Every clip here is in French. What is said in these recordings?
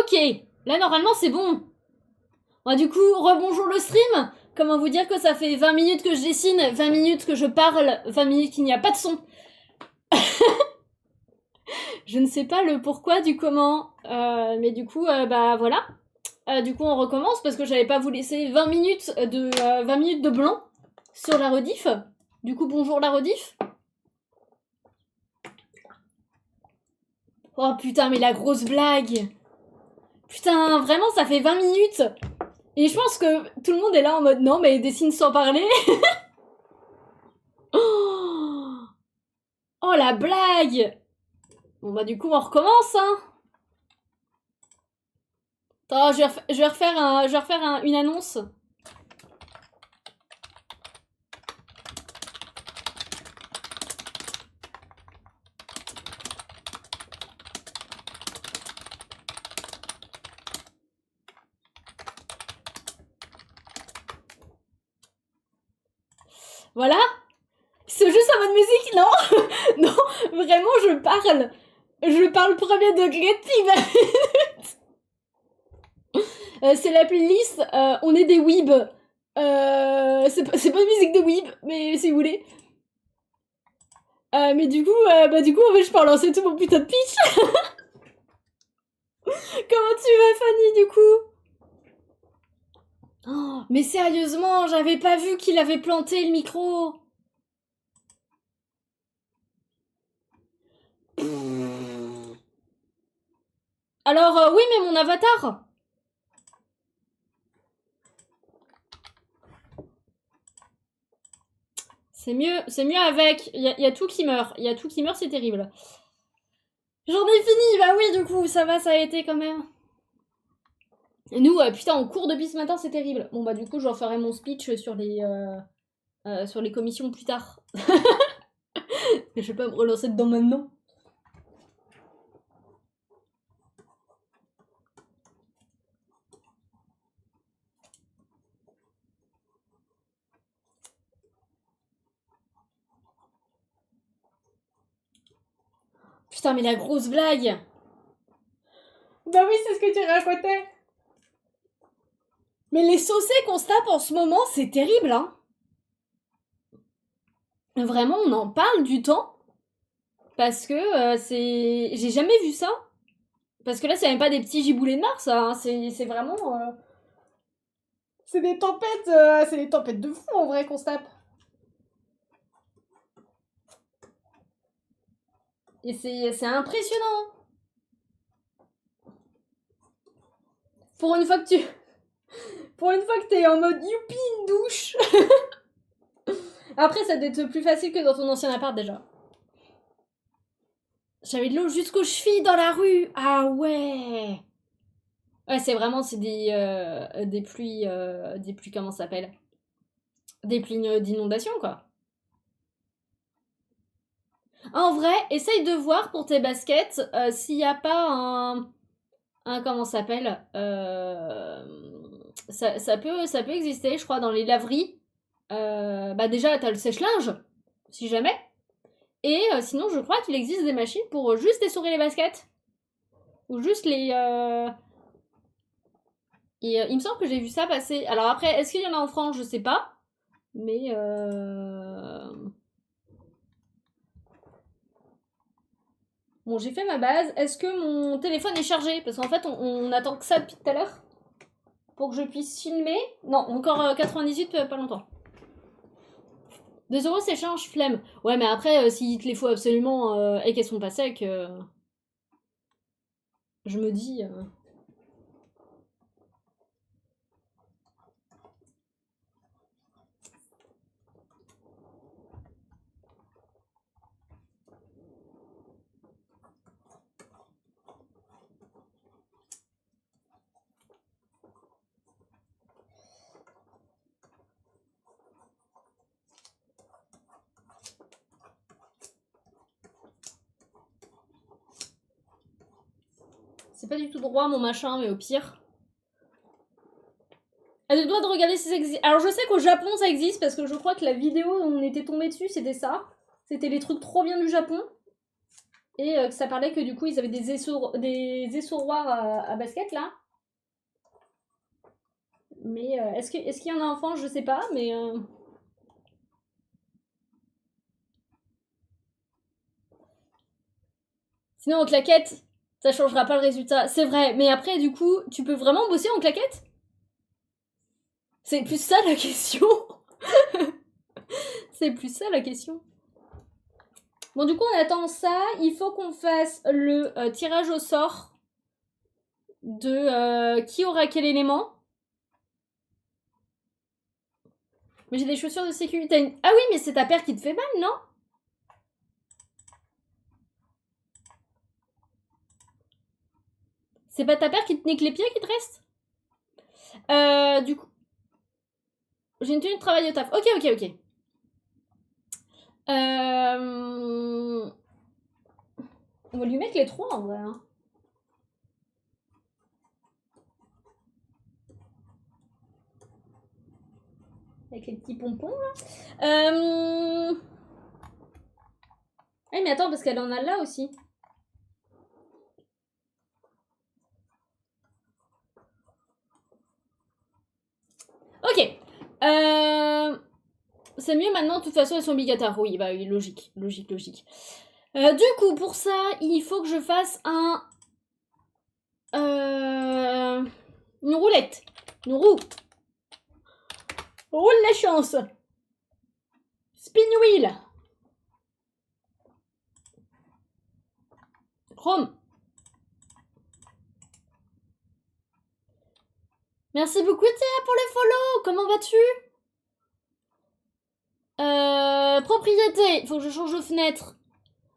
Ok, là normalement c'est bon. Bon, du coup, rebonjour le stream. Comment vous dire que ça fait 20 minutes que je dessine, 20 minutes que je parle, 20 minutes qu'il n'y a pas de son. Je ne sais pas le pourquoi du comment, mais du coup, bah voilà. Du coup, on recommence parce que j'avais pas vous laisser 20 minutes 20 minutes de blanc sur la rediff. Du coup, bonjour la rediff. Oh putain, mais la grosse blague. Putain, vraiment, ça fait 20 minutes. Et je pense que tout le monde est là en mode non, mais dessine sans parler. Oh, oh la blague. Bon bah du coup, on recommence, hein. Attends, je vais refaire une annonce. Voilà. C'est juste en mode musique, non. Non, vraiment, je parle. Je parle premier degré depuis 20 minutes. C'est la playlist On est des weebs. C'est pas une musique de weeb, mais si vous voulez. Mais du coup, en fait, je peux relancer tout mon putain de pitch. Comment tu vas, Fanny, du coup? Oh, mais sérieusement, j'avais pas vu qu'il avait planté le micro. Alors, oui, mais mon avatar. C'est mieux avec. Il y a tout qui meurt. Il y a tout qui meurt, c'est terrible. J'en ai fini, bah oui, du coup, ça va, ça a été quand même. Et nous, putain, on court depuis ce matin, c'est terrible. Bon, bah du coup, je referai mon speech sur les commissions plus tard. Je vais pas me relancer dedans maintenant. Putain, mais la grosse blague. Bah oui, c'est ce que tu racontais. Mais les saucés qu'on se tape en ce moment, c'est terrible, hein. Vraiment, on en parle du temps. Parce que c'est... J'ai jamais vu ça. Parce que là, c'est même pas des petits giboulets de Mars, hein. C'est vraiment... C'est des tempêtes de fou, en vrai, qu'on se tape. Et c'est impressionnant. Pour une fois que tu... Pour une fois que t'es en mode youpi, une douche. Après, ça doit être plus facile que dans ton ancien appart, déjà. J'avais de l'eau jusqu'aux chevilles dans la rue. Ah ouais. Ouais, c'est vraiment, c'est des pluies, comment ça s'appelle? Des pluies d'inondation, quoi. En vrai, essaye de voir pour tes baskets s'il n'y a pas comment ça s'appelle? Ça peut exister, je crois, dans les laveries. Bah déjà, t'as le sèche-linge, si jamais. Et sinon, je crois qu'il existe des machines pour juste essorer les baskets. Ou juste les... Et il me semble que j'ai vu ça passer. Alors après, est-ce qu'il y en a en France? Je sais pas. Mais... Bon, j'ai fait ma base. Est-ce que mon téléphone est chargé? Parce qu'en fait, on attend que ça depuis tout à l'heure. Pour que je puisse filmer. Non, encore 98, pas longtemps. 2 € s'échange, flemme. Ouais, mais après, s'il te les faut absolument et qu'elles sont pas secs, je me dis... C'est pas du tout droit mon machin, mais au pire. Elle a le droit de regarder si ça existe. Alors je sais qu'au Japon ça existe parce que je crois que la vidéo où on était tombé dessus c'était ça. C'était les trucs trop bien du Japon. Et que ça parlait que du coup, ils avaient des essoiroirs à basket, là. Mais est-ce qu'il y en a en France? Je sais pas, mais... Sinon, en claquette, ça changera pas le résultat. C'est vrai, mais après, du coup, tu peux vraiment bosser en claquette? C'est plus ça la question. C'est plus ça la question. Bon, du coup, on attend ça. Il faut qu'on fasse le tirage au sort de qui aura quel élément. Mais j'ai des chaussures de sécurité. Ah oui, mais c'est ta paire qui te fait mal, non? C'est pas ta paire qui te nique les pieds qui te reste? Du coup... J'ai une tenue de travail au taf. Ok, ok, ok. On va lui mettre les 3 en vrai. Hein. Avec les petits pompons là. Eh mais attends, parce qu'elle en a là aussi. Ok. C'est mieux maintenant, de toute façon, elles sont obligatoires. Oui, bah oui, logique, logique, logique. Du coup, pour ça, il faut que je fasse un... une roulette. Une roue. Roule la chance. Spin wheel. Chrome. Merci beaucoup Théa pour le follow. Comment vas-tu? Propriété. Il faut que je change de fenêtre.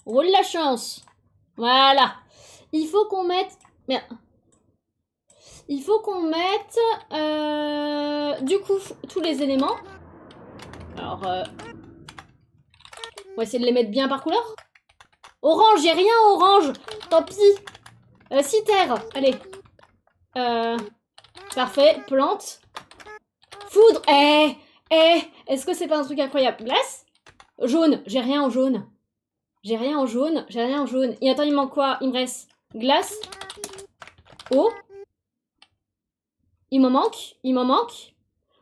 Roule la chance. Voilà. Il faut qu'on mette... Merde. Il faut qu'on mette... du coup, tous les éléments. Alors... on va essayer de les mettre bien par couleur. Orange, j'ai rien orange. Tant pis. Citerre. Allez. Parfait. Plante. Foudre. Est-ce que c'est pas un truc incroyable? Glace. Jaune. J'ai rien en jaune. J'ai rien en jaune. J'ai rien en jaune. Et attends, il manque quoi? Il me reste glace. Eau. Il m'en manque. Il m'en manque.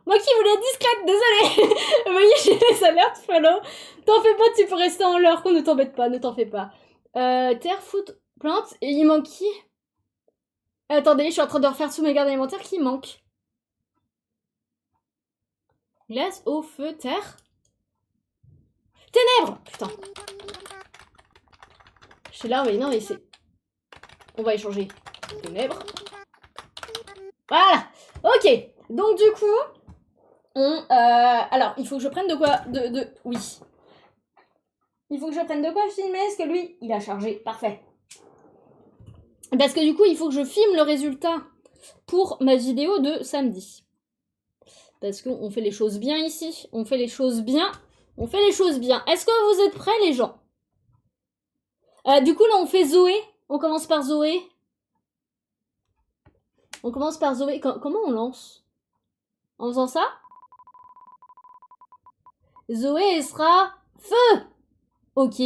Moi qui voulais être discrète, désolée. Vous voyez, j'ai les alertes follow. T'en fais pas, tu peux rester en leur, qu'on ne t'embête pas, ne t'en fais pas. Terre, foot, plante. Et il manque qui? Attendez, je suis en train de refaire sous mes gardes alimentaires. Qui manque? Glace, eau, feu, terre. Ténèbres. Putain. Je suis là, oui, non, mais c'est... On va échanger. Ténèbres. Voilà. Ok. Donc, du coup... alors, il faut que je prenne de quoi... Oui. Il faut que je prenne de quoi filmer. Est-ce que lui, il a chargé? Parfait. Parce que du coup, il faut que je filme le résultat pour ma vidéo de samedi. Parce qu'on fait les choses bien ici. On fait les choses bien. On fait les choses bien. Est-ce que vous êtes prêts, les gens? Du coup, là, on fait Zoé. On commence par Zoé. On commence par Zoé. Comment on lance? En faisant ça? Zoé sera feu. Ok.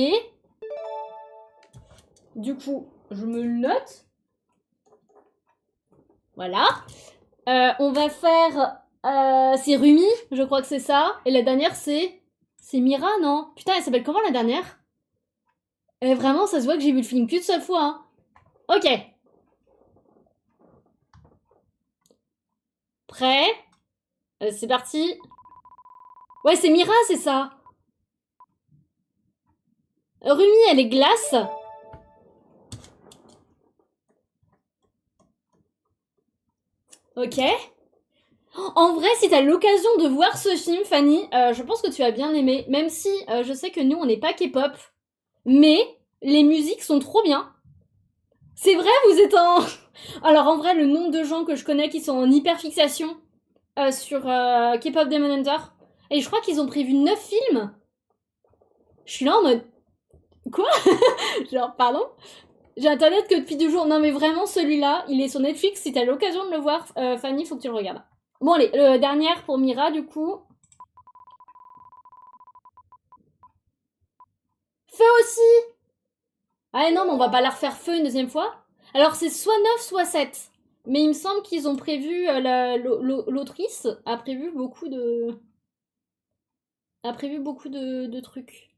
Du coup, je me le note. Voilà. On va faire... c'est Rumi, je crois que c'est ça. Et la dernière, c'est... C'est Mira, non? Putain, elle s'appelle comment la dernière? Vraiment, ça se voit que j'ai vu le film qu'une seule fois. Hein. Ok. Prêt? C'est parti. Ouais, c'est Mira, c'est ça. Rumi, elle est glace. Ok. En vrai, si t'as l'occasion de voir ce film, Fanny, je pense que tu as bien aimé. Même si je sais que nous, on n'est pas K-pop. Mais les musiques sont trop bien. C'est vrai, vous êtes en... Alors en vrai, le nombre de gens que je connais qui sont en hyperfixation sur K-pop Demon Hunter. Et je crois qu'ils ont prévu 9 films. Je suis là en mode... Quoi? Genre, pardon? J'ai internet que depuis 2 jours. Non mais vraiment, celui-là, il est sur Netflix. Si t'as l'occasion de le voir, Fanny, faut que tu le regardes. Bon allez, dernière pour Mira du coup. Feu aussi. Ah non, mais on va pas la refaire feu une deuxième fois. Alors c'est soit 9, soit 7. Mais il me semble qu'ils ont prévu, l'autrice a prévu beaucoup de... a prévu beaucoup de trucs.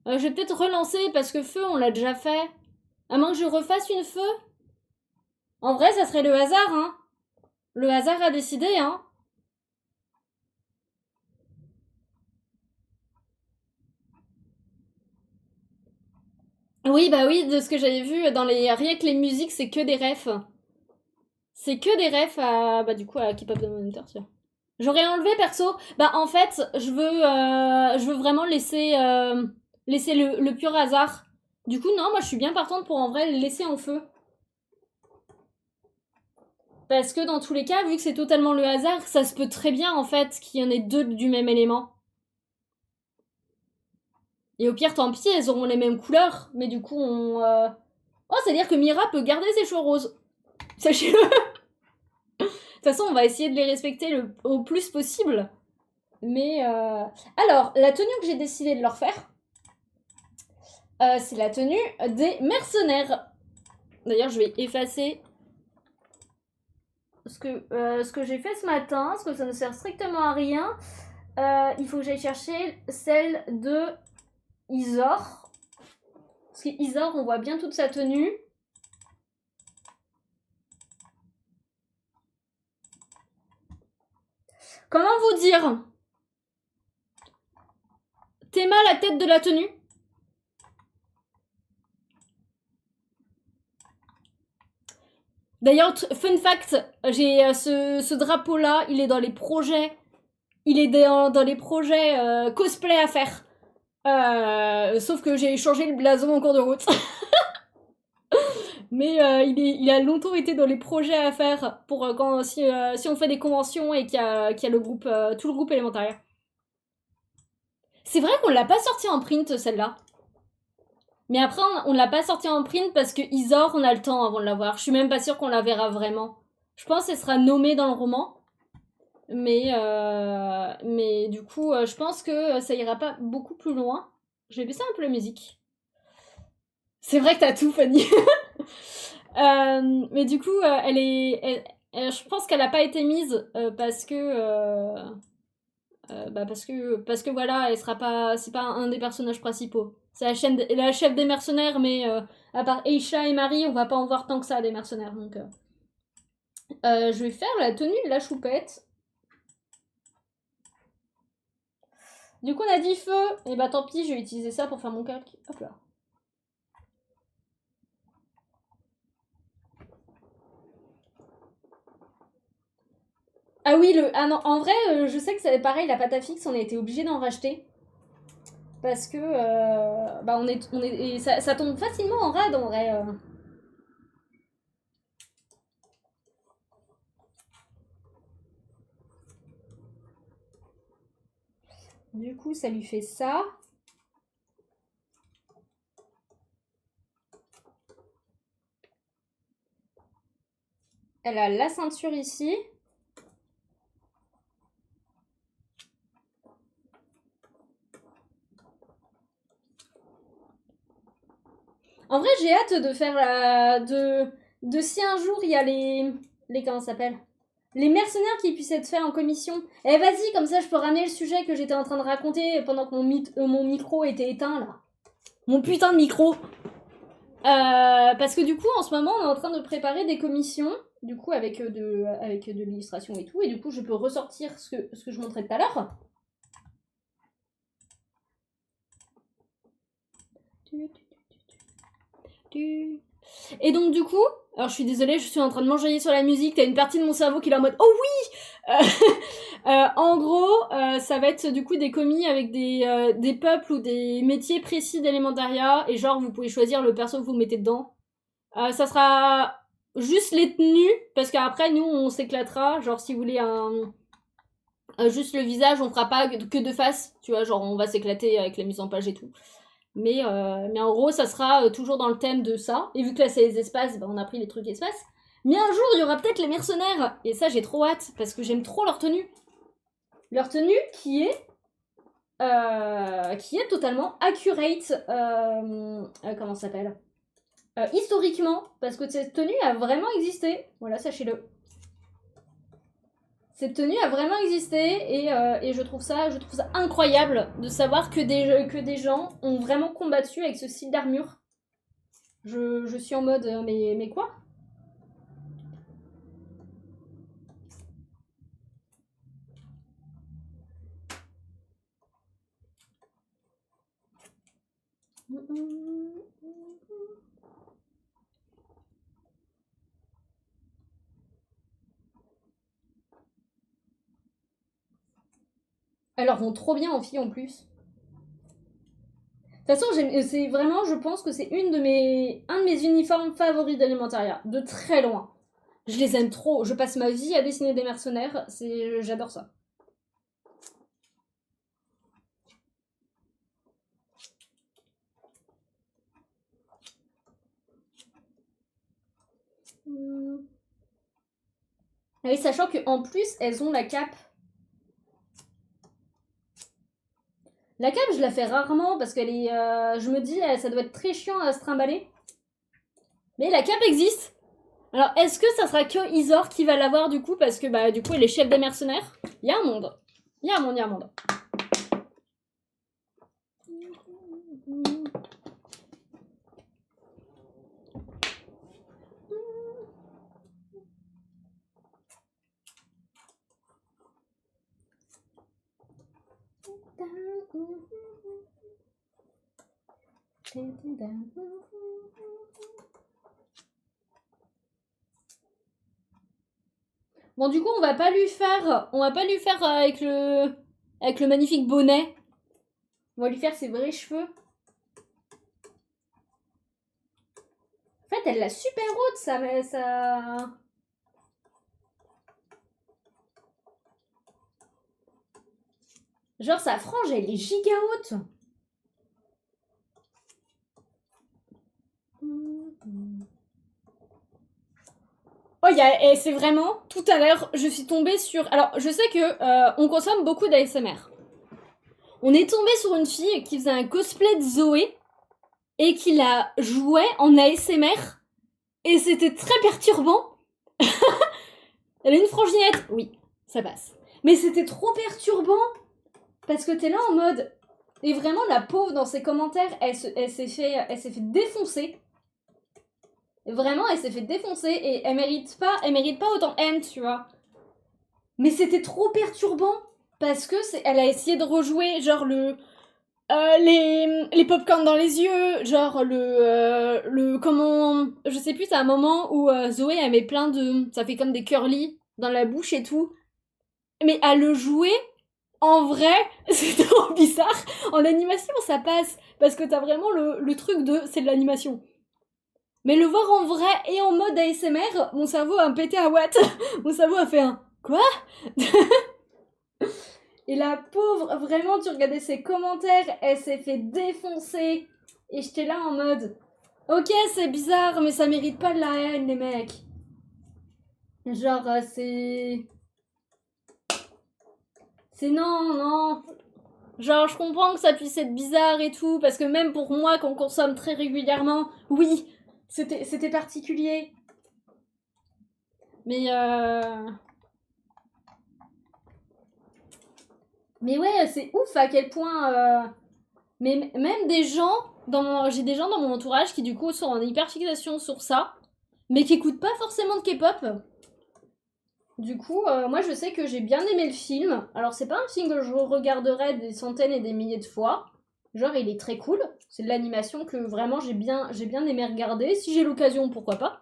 Je vais peut-être relancer parce que feu, on l'a déjà fait. À moins que je refasse une feu. En vrai, ça serait le hasard, hein. Le hasard a décidé, hein. Oui, bah oui, de ce que j'avais vu dans les... Rien que les musiques, c'est que des refs. C'est que des refs à... Bah du coup, à Keep Up the Monitor, tu vois. J'aurais enlevé, perso. Bah en fait, je veux vraiment laisser, laisser le pur hasard. Du coup, non, moi je suis bien partante pour en vrai le laisser en feu. Parce que dans tous les cas, vu que c'est totalement le hasard, ça se peut très bien en fait qu'il y en ait deux du même élément. Et au pire, tant pis, elles auront les mêmes couleurs. Mais du coup, on... Oh, c'est-à-dire que Mira peut garder ses cheveux roses. Sachez-le. De toute façon, on va essayer de les respecter au plus possible. Mais... Alors, la tenue que j'ai décidé de leur faire, c'est la tenue des mercenaires. D'ailleurs, je vais effacer ce que j'ai fait ce matin, parce que ça ne sert strictement à rien. Il faut que j'aille chercher celle de Isor. Parce qu'Isor, on voit bien toute sa tenue. Comment vous dire? Théma, la tête de la tenue. D'ailleurs, fun fact, j'ai ce drapeau-là, il est dans les projets. Il est dans les projets cosplay à faire. Sauf que j'ai changé le blason en cours de route. Mais il a longtemps été dans les projets à faire pour si on fait des conventions et qu'il y a le groupe, tout le groupe élémentaire. C'est vrai qu'on l'a pas sorti en print celle-là. Mais après on l'a pas sorti en print parce que Isor, on a le temps avant de la voir. Je suis même pas sûre qu'on la verra vraiment. Je pense qu'elle sera nommée dans le roman. Mais du coup, je pense que ça ira pas beaucoup plus loin. Je vais baisser un peu la musique. C'est vrai que t'as tout, Fanny. Mais du coup, je pense qu'elle a pas été mise parce que parce que voilà, elle sera pas, c'est pas un des personnages principaux. C'est la chef des mercenaires, mais à part Aisha et Marie, on va pas en voir tant que ça des mercenaires. Donc, je vais faire la tenue de la choupette. Du coup, on a dit feu. Et bah tant pis, je vais utiliser ça pour faire mon calque. Hop là. Ah oui, non, en vrai, je sais que c'est pareil, la pâte à fixe, on a été obligé d'en racheter. Parce que bah et ça tombe facilement en rade en vrai. Du coup, ça lui fait ça. Elle a la ceinture ici. En vrai, j'ai hâte de faire de si un jour il y a les comment ça s'appelle, les mercenaires qui puissent être faits en commission. Eh vas-y, comme ça je peux ramener le sujet que j'étais en train de raconter pendant que mon micro était éteint là. Mon putain de micro. Parce que du coup, en ce moment, on est en train de préparer des commissions, du coup, avec de l'illustration et tout, et du coup, je peux ressortir ce que je montrais tout à l'heure. Et donc, du coup, alors je suis désolée, je suis en train de m'enjailler sur la musique, t'as une partie de mon cerveau qui est en mode oh oui. En gros, ça va être du coup des commis avec des peuples ou des métiers précis d'élémentaria, et genre, vous pouvez choisir le perso que vous mettez dedans. Ça sera juste les tenues, parce qu'après, nous, on s'éclatera. Genre, si vous voulez juste le visage, on fera pas que de face, tu vois, genre, on va s'éclater avec la mise en page et tout. Mais en gros, ça sera toujours dans le thème de ça. Et vu que là, c'est les espaces, bah, on a pris les trucs espaces. Mais un jour, il y aura peut-être les mercenaires. Et ça, j'ai trop hâte, parce que j'aime trop leur tenue. Leur tenue qui est totalement accurate. Comment ça s'appelle ? historiquement, parce que cette tenue a vraiment existé. Voilà, sachez-le. Cette tenue a vraiment existé et je trouve ça incroyable de savoir que des gens ont vraiment combattu avec ce style d'armure. Je suis en mode, mais quoi? Elles leur vont trop bien en filles en plus. De toute façon, c'est vraiment, je pense que c'est un de mes uniformes favoris d'Alimentariat, de très loin. Je les aime trop. Je passe ma vie à dessiner des mercenaires. J'adore ça. Ah oui, sachant qu'en plus, elles ont la cape. La cape, je la fais rarement parce qu'elle est. Je me dis, ça doit être très chiant à se trimballer. Mais la cape existe. Alors, est-ce que ça sera que Isor qui va l'avoir du coup? Parce que bah, du coup, elle est chef des mercenaires. Il y a un monde. Il y a un monde, il y a un monde. Bon, du coup, on va pas lui faire avec le magnifique bonnet. On va lui faire ses vrais cheveux. En fait, elle l'a super haute, ça, mais ça. Genre, sa frange, elle est giga haute. Oh, et c'est vraiment, tout à l'heure, je suis tombée sur... Alors, je sais que on consomme beaucoup d'ASMR. On est tombé sur une fille qui faisait un cosplay de Zoé et qui la jouait en ASMR. Et c'était très perturbant. Elle a une franginette. Oui, ça passe. Mais c'était trop perturbant. Parce que t'es là en mode... Et vraiment, la pauvre, dans ses commentaires, elle s'est fait défoncer. Vraiment, elle s'est fait défoncer et elle mérite pas autant haine, tu vois. Mais c'était trop perturbant parce que elle a essayé de rejouer genre les popcorn dans les yeux, genre le comment, je sais plus, c'est un moment où Zoé elle met plein de, ça fait comme des curly dans la bouche et tout. Mais à le jouer en vrai, c'est trop bizarre. En animation, ça passe parce que t'as vraiment le truc de c'est de l'animation. Mais le voir en vrai et en mode ASMR, mon cerveau a pété à watt. Mon cerveau a fait un quoi? Et la pauvre, vraiment, tu regardais ses commentaires, elle s'est fait défoncer. Et j'étais là en mode ok, c'est bizarre, mais ça mérite pas de la haine, les mecs. Genre, c'est. C'est non. Genre, je comprends que ça puisse être bizarre et tout, parce que même pour moi, qu'on consomme très régulièrement, oui, c'était particulier. Mais Mais ouais, c'est ouf à quel point. Mais même des gens, j'ai des gens dans mon entourage qui du coup sont en hyper fixation sur ça, mais qui écoutent pas forcément de K-pop. Du coup, moi je sais que j'ai bien aimé le film. Alors c'est pas un film que je regarderai des centaines et des milliers de fois. Genre il est très cool. C'est de l'animation que vraiment j'ai bien aimé regarder. Si j'ai l'occasion, pourquoi pas.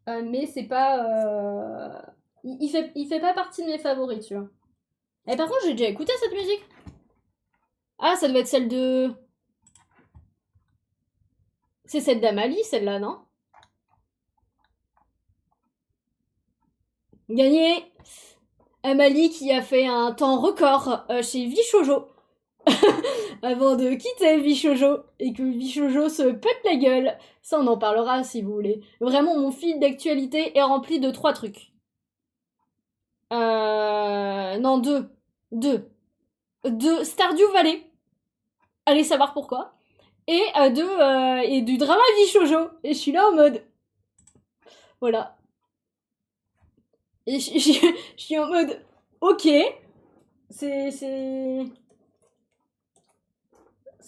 Mais c'est pas. Il fait pas partie de mes favoris, tu vois. Et par contre, j'ai déjà écouté cette musique. Ah, ça doit être celle de. C'est celle d'Amalie, celle-là, non? Gagné! Amalie qui a fait un temps record chez Vishojo avant de quitter Vishojo et que Vishojo se pète la gueule. Ça, on en parlera si vous voulez. Vraiment, mon fil d'actualité est rempli de 3 trucs. Non, 2. Stardew Valley. Allez savoir pourquoi. et du drama vie shoujo. Et je suis là en mode... Voilà. Et je suis en mode... Ok.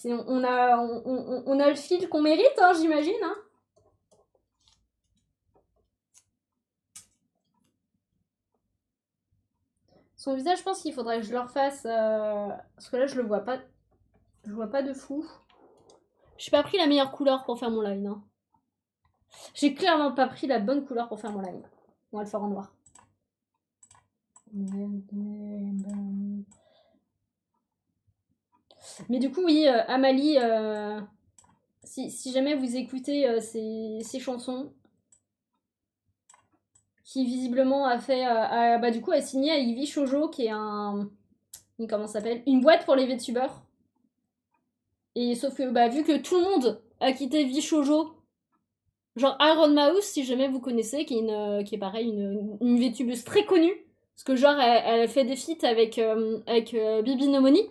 On a le fil qu'on mérite, hein, j'imagine. Hein. Son visage, je pense qu'il faudrait que je le refasse. Parce que là, je le vois pas. Je vois pas de fou. J'ai pas pris la meilleure couleur pour faire mon line. Hein. J'ai clairement pas pris la bonne couleur pour faire mon line. On va le faire en noir. Mais du coup, oui, Amalie, si jamais vous écoutez ces chansons, qui visiblement a fait, du coup, a signé à Ivy Shoujo, qui est comment ça s'appelle, une boîte pour les VTubers. Et sauf que, vu que tout le monde a quitté Ivy Shoujo, genre Iron Mouse, si jamais vous connaissez, qui est pareil, une VTubeuse très connue, parce que genre, elle fait des feats avec Bibi no Moni.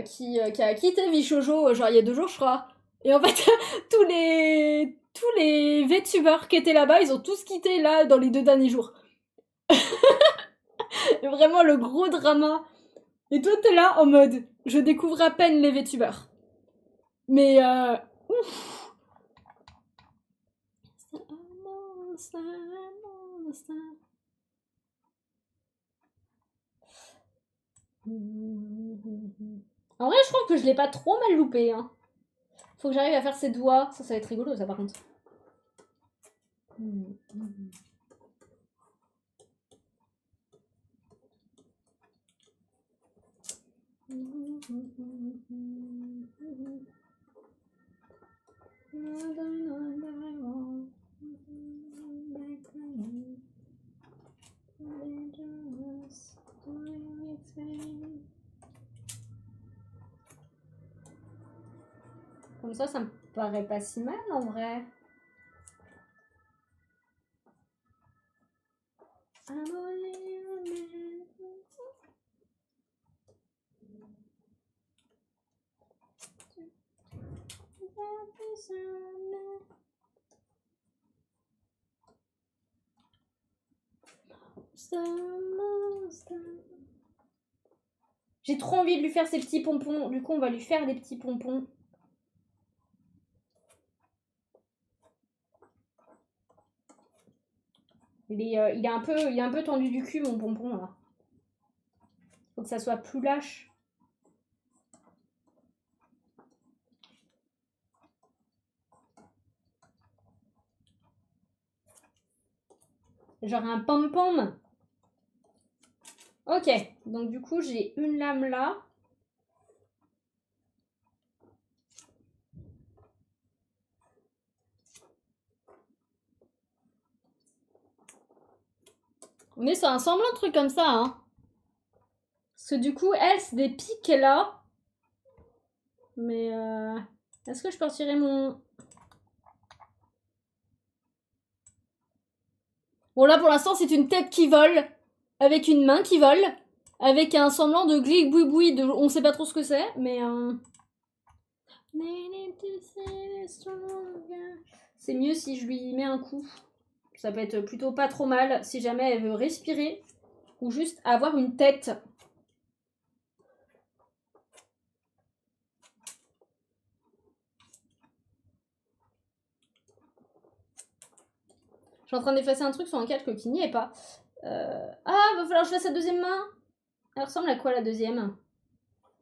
Qui a quitté Vishojo genre il y a 2 jours je crois. Et en fait tous les VTubers qui étaient là-bas, ils ont tous quitté là dans les 2 derniers jours. Vraiment le gros drama. Et toi t'es là en mode je découvre à peine les VTubers. Mais ouf. En vrai, je trouve que je l'ai pas trop mal loupé. Hein. Faut que j'arrive à faire ses doigts. Ça va être rigolo, ça, par contre. Comme ça me paraît pas si mal en vrai. J'ai trop envie de lui faire ses petits pompons. Du coup, on va lui faire des petits pompons. Il est un peu tendu du cul, mon pompon, là. Faut que ça soit plus lâche. Genre un pom-pom. Ok, donc du coup, j'ai une lame là. On est sur un semblant de truc comme ça, hein. Parce que du coup, elle, c'est des pics là. Mais est-ce que je peux retirer mon... Bon, là, pour l'instant, c'est une tête qui vole. Avec une main qui vole. Avec un semblant de glic-boui-boui. On sait pas trop ce que c'est, mais... C'est mieux si je lui mets un coup. Ça peut être plutôt pas trop mal si jamais elle veut respirer. Ou juste avoir une tête. Je suis en train d'effacer un truc sur un calque qui n'y est pas. Ah, va falloir que je fasse la deuxième main. Elle ressemble à quoi la deuxième?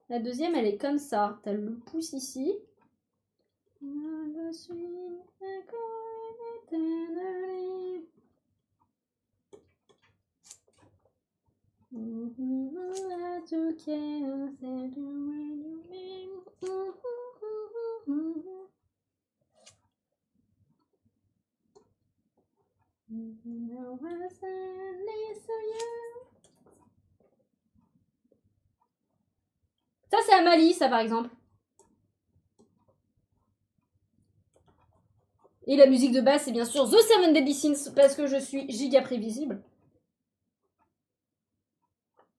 La deuxième, elle est comme ça. T'as le pouce ici. Je suis ça, c'est Amalie, ça, par exemple. Et la musique de base, c'est bien sûr The Seven Deadly Sins, parce que je suis giga prévisible.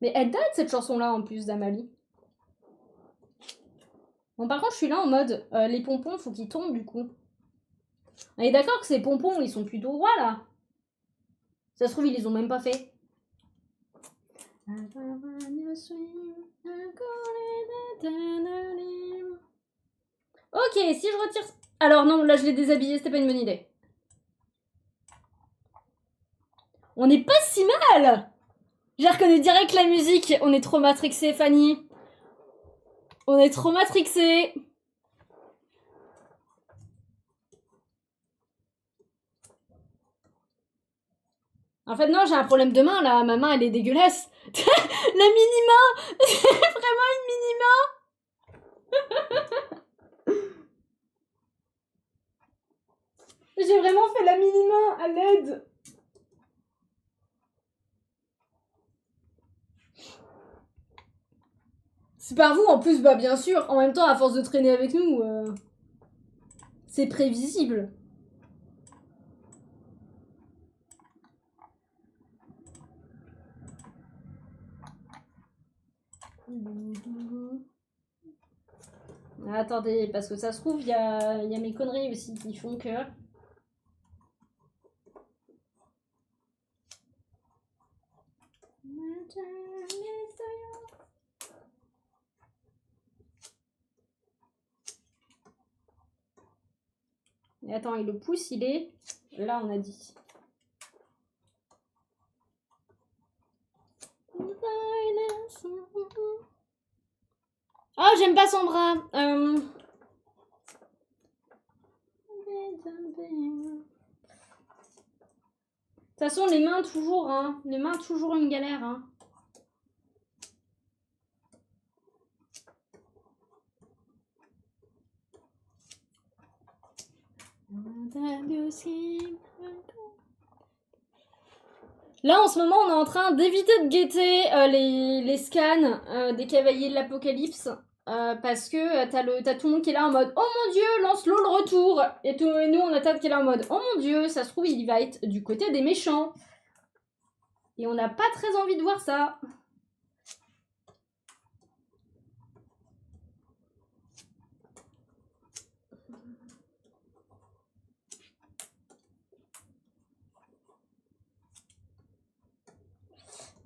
Mais elle date, cette chanson-là, en plus, d'Amalie. Bon, par contre, je suis là en mode, les pompons, faut qu'ils tombent, du coup. On est d'accord que ces pompons, ils sont plutôt droits, là. Ça se trouve, ils les ont même pas fait. Ok, si je retire... Alors non, là, je l'ai déshabillé, c'était pas une bonne idée. On n'est pas si mal. J'ai reconnu direct la musique. On est trop matrixé, Fanny. On est trop matrixé. En fait, non, j'ai un problème de main, là. Ma main, elle est dégueulasse. La mini-main. C'est vraiment une mini-main. J'ai vraiment fait la mini-main, à l'aide. C'est par vous, en plus, bah bien sûr. En même temps, à force de traîner avec nous, c'est prévisible. Attendez, parce que ça se trouve, il y a mes conneries aussi qui font que... Et attends, et le pouce, il est... Là, on a dit. Oh, j'aime pas son bras. De toute façon, les mains, toujours, hein. Les mains, toujours une galère, hein. Là, en ce moment, on est en train d'éviter de guetter les scans des cavaliers de l'Apocalypse. Parce que t'as tout le monde qui est là en mode oh mon dieu, Lancelot le retour. Et nous, on a Tad qui est là en mode oh mon dieu, ça se trouve, il va être du côté des méchants. Et on n'a pas très envie de voir ça.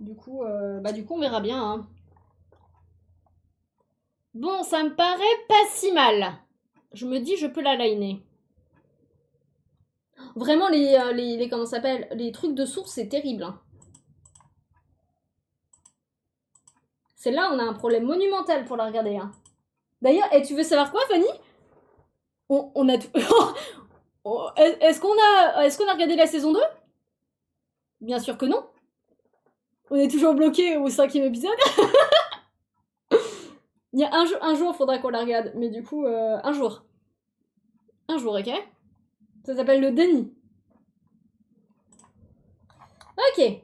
Du coup, on verra bien. Hein. Bon, ça me paraît pas si mal. Je me dis, je peux la liner. Vraiment, comment ça s'appelle, les trucs de source, c'est terrible. Hein. Celle-là, on a un problème monumental pour la regarder. Hein. D'ailleurs, tu veux savoir quoi, Fanny? On a tout... Est-ce qu'on a regardé la saison 2? Bien sûr que non. On est toujours bloqué au 5e épisode. Il y a un jour, faudra qu'on la regarde. Mais du coup, un jour. Un jour, ok? Ça s'appelle le déni. Ok. Il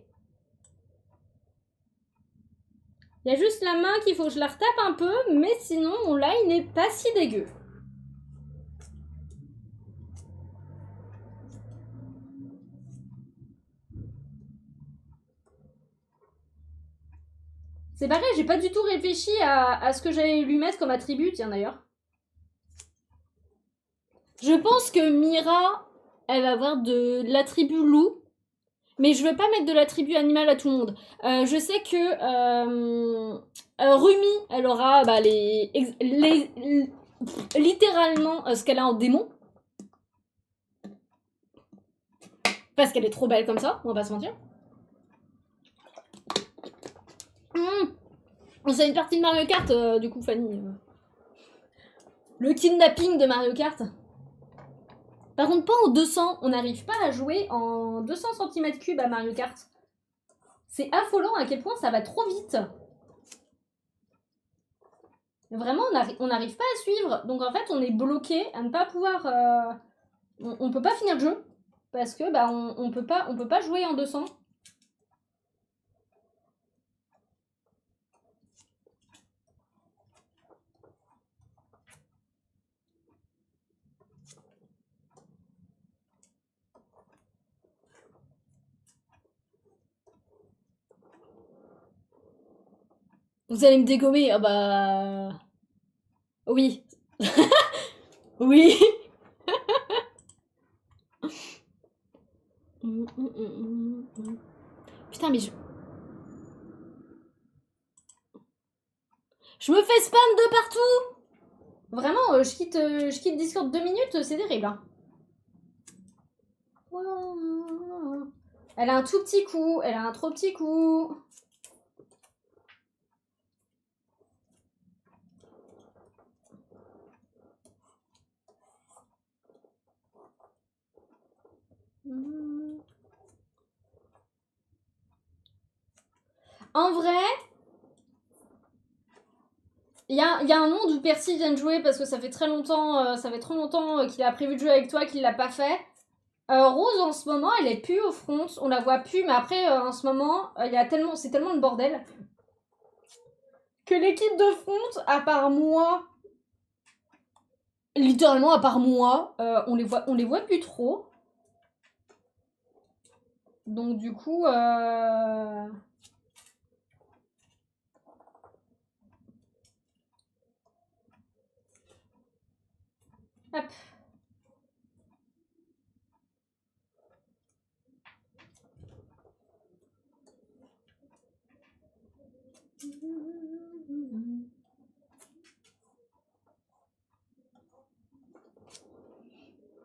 y a juste la main qu'il faut que je la retape un peu, mais sinon, mon line n'est pas si dégueu. C'est pareil, j'ai pas du tout réfléchi à ce que j'allais lui mettre comme attribut, tiens d'ailleurs. Je pense que Mira, elle va avoir de l'attribut loup, mais je veux pas mettre de l'attribut animal à tout le monde. Je sais que Rumi, elle aura littéralement ce qu'elle a en démon. Parce qu'elle est trop belle comme ça, on va pas se mentir. C'est une partie de Mario Kart, du coup, Fanny. Le kidnapping de Mario Kart. Par contre, pas en 200. On n'arrive pas à jouer en 200 cm3 à Mario Kart. C'est affolant à quel point ça va trop vite. Vraiment, on n'arrive pas à suivre. Donc en fait, on est bloqué à ne pas pouvoir... on peut pas finir le jeu. Parce que on peut pas jouer en 200. Vous allez me dégommer. Ah bah... Oui. Oui. Putain, mais je me fais spam de partout. Vraiment, je quitte Discord 2 minutes, c'est terrible. Hein. Elle a un tout petit coup, elle a un trop petit coup. En vrai, il y a un monde où Percy vient de jouer parce que ça fait trop longtemps qu'il a prévu de jouer avec toi, qu'il l'a pas fait. Rose en ce moment, elle est plus au front, on la voit plus, mais après en ce moment, c'est tellement le bordel que l'équipe de front, à part moi, littéralement à part moi, on les voit plus trop. Donc du coup, hop.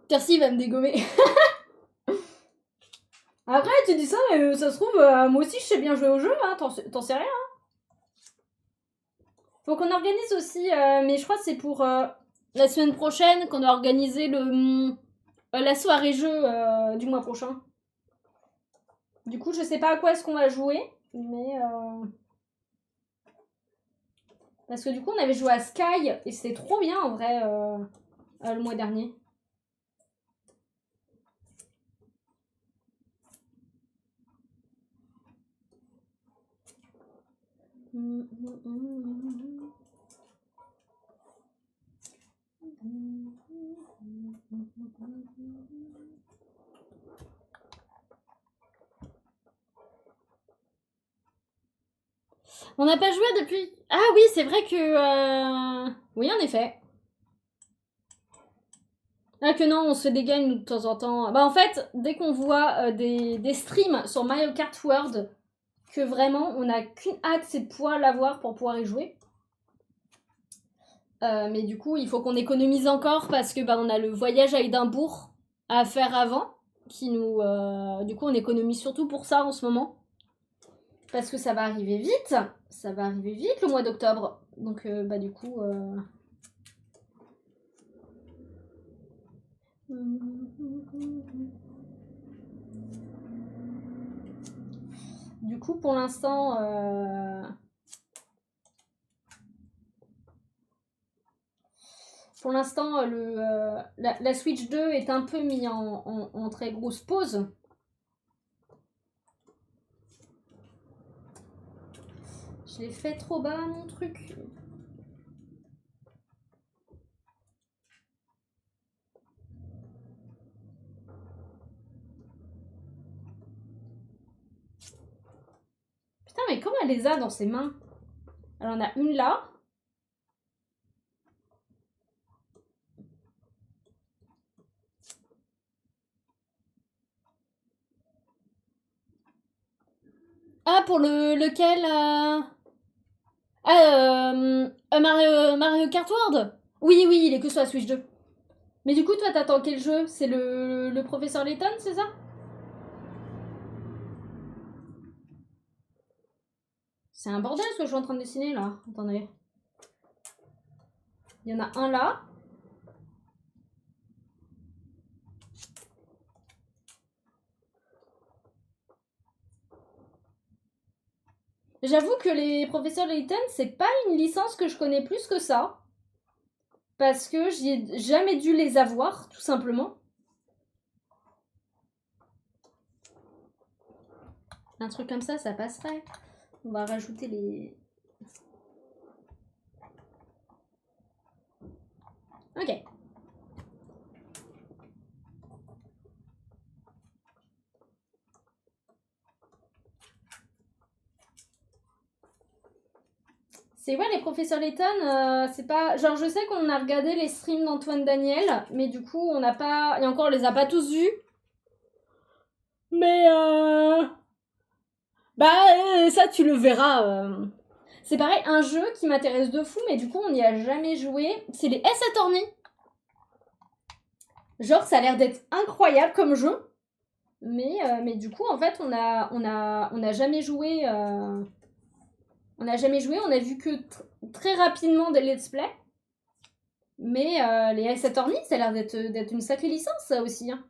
Percy va me dégommer. Après, tu dis ça, mais ça se trouve, moi aussi je sais bien jouer au jeu, hein, t'en sais rien. Hein. Faut qu'on organise aussi, mais je crois que c'est pour la semaine prochaine qu'on a organisé la soirée jeu du mois prochain. Du coup, je sais pas à quoi est-ce qu'on va jouer, mais... Parce que du coup, on avait joué à Sky, et c'était trop bien en vrai, le mois dernier. On n'a pas joué depuis... Ah oui, c'est vrai que... Oui, en effet. Ah que non, on se fait des games de temps en temps. Bah en fait, dès qu'on voit des streams sur Mario Kart World, que vraiment, on n'a qu'une hâte, c'est de pouvoir l'avoir pour pouvoir y jouer. Mais du coup, il faut qu'on économise encore parce que bah, on a le voyage à Édimbourg à faire avant. Qui nous, du coup, on économise surtout pour ça en ce moment. Parce que ça va arriver vite. Ça va arriver vite le mois d'octobre. Donc, bah, du coup. Du coup, pour l'instant. Pour l'instant, la Switch 2 est un peu mis en très grosse pause. Je l'ai fait trop bas, mon truc. Putain, mais comment elle les a dans ses mains? Elle en a une là. Ah, pour lequel Mario Kart World. Oui, oui, il est que sur la Switch 2. Mais du coup, toi, t'attends quel jeu? C'est le professeur Layton, c'est ça? C'est un bordel ce que je suis en train de dessiner là. Attendez. Il y en a un là. J'avoue que les professeurs Layton, c'est pas une licence que je connais plus que ça. Parce que j'ai jamais dû les avoir, tout simplement. Un truc comme ça passerait. On va rajouter les... Ok. C'est ouais, les professeurs Layton, c'est pas... Genre, je sais qu'on a regardé les streams d'Antoine Daniel, mais du coup, on n'a pas... Et encore, on les a pas tous vus. Mais bah, ça, tu le verras. C'est pareil, un jeu qui m'intéresse de fou, mais du coup, on n'y a jamais joué. C'est les Ace Attorney. Genre, ça a l'air d'être incroyable comme jeu. Mais du coup, en fait, on a jamais joué. On n'a jamais joué, on a vu que très rapidement des let's play. Mais les Ace Attorney, ça a l'air d'être une sacrée licence, ça aussi. Hein.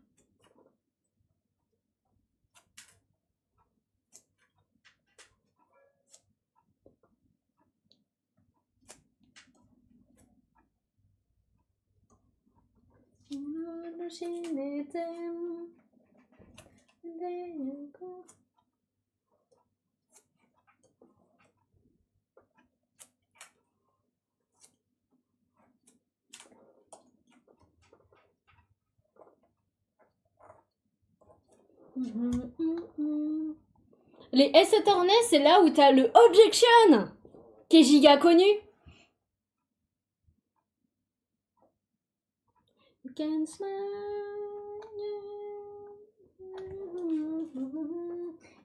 Les Ace Attorney, c'est là où t'as le Objection, qui est giga connu.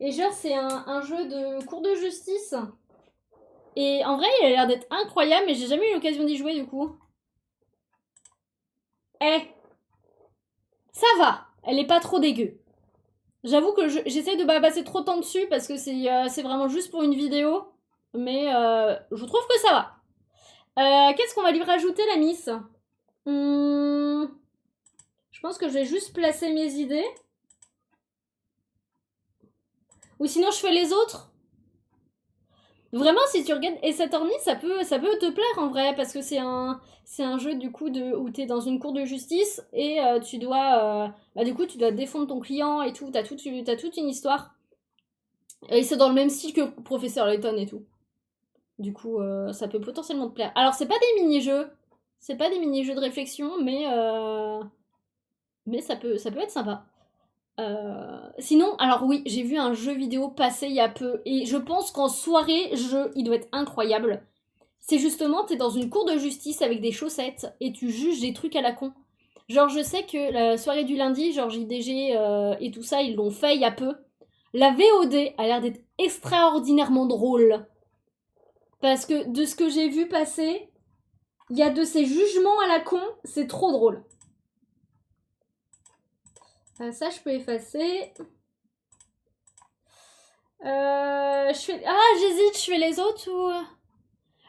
Et genre, c'est un jeu de cour de justice. Et en vrai, il a l'air d'être incroyable, mais j'ai jamais eu l'occasion d'y jouer du coup. Eh, ça va, elle est pas trop dégueu. J'avoue que j'essaie de pas passer trop de temps dessus parce que c'est vraiment juste pour une vidéo. Mais je trouve que ça va. Qu'est-ce qu'on va lui rajouter, la miss Je pense que je vais juste placer mes idées. Ou sinon, je fais les autres. Vraiment, si tu regardes Ace Attorney, ça peut te plaire en vrai, parce que c'est un jeu du coup où t'es dans une cour de justice et tu dois du coup tu dois défendre ton client et tout. T'as toute une histoire. Et c'est dans le même style que Professeur Layton et tout. Du coup, ça peut potentiellement te plaire. Alors, c'est pas des mini-jeux. C'est pas des mini-jeux de réflexion, mais ça peut être sympa. Sinon, alors oui, j'ai vu un jeu vidéo passer il y a peu, et je pense qu'en soirée, il doit être incroyable. C'est justement, t'es dans une cour de justice avec des chaussettes, et tu juges des trucs à la con. Genre, je sais que la soirée du lundi, genre JDG et tout ça, ils l'ont fait il y a peu. La VOD a l'air d'être extraordinairement drôle. Parce que de ce que j'ai vu passer, il y a de ces jugements à la con, c'est trop drôle. Ça, je peux effacer. J'hésite, je fais les autres ou...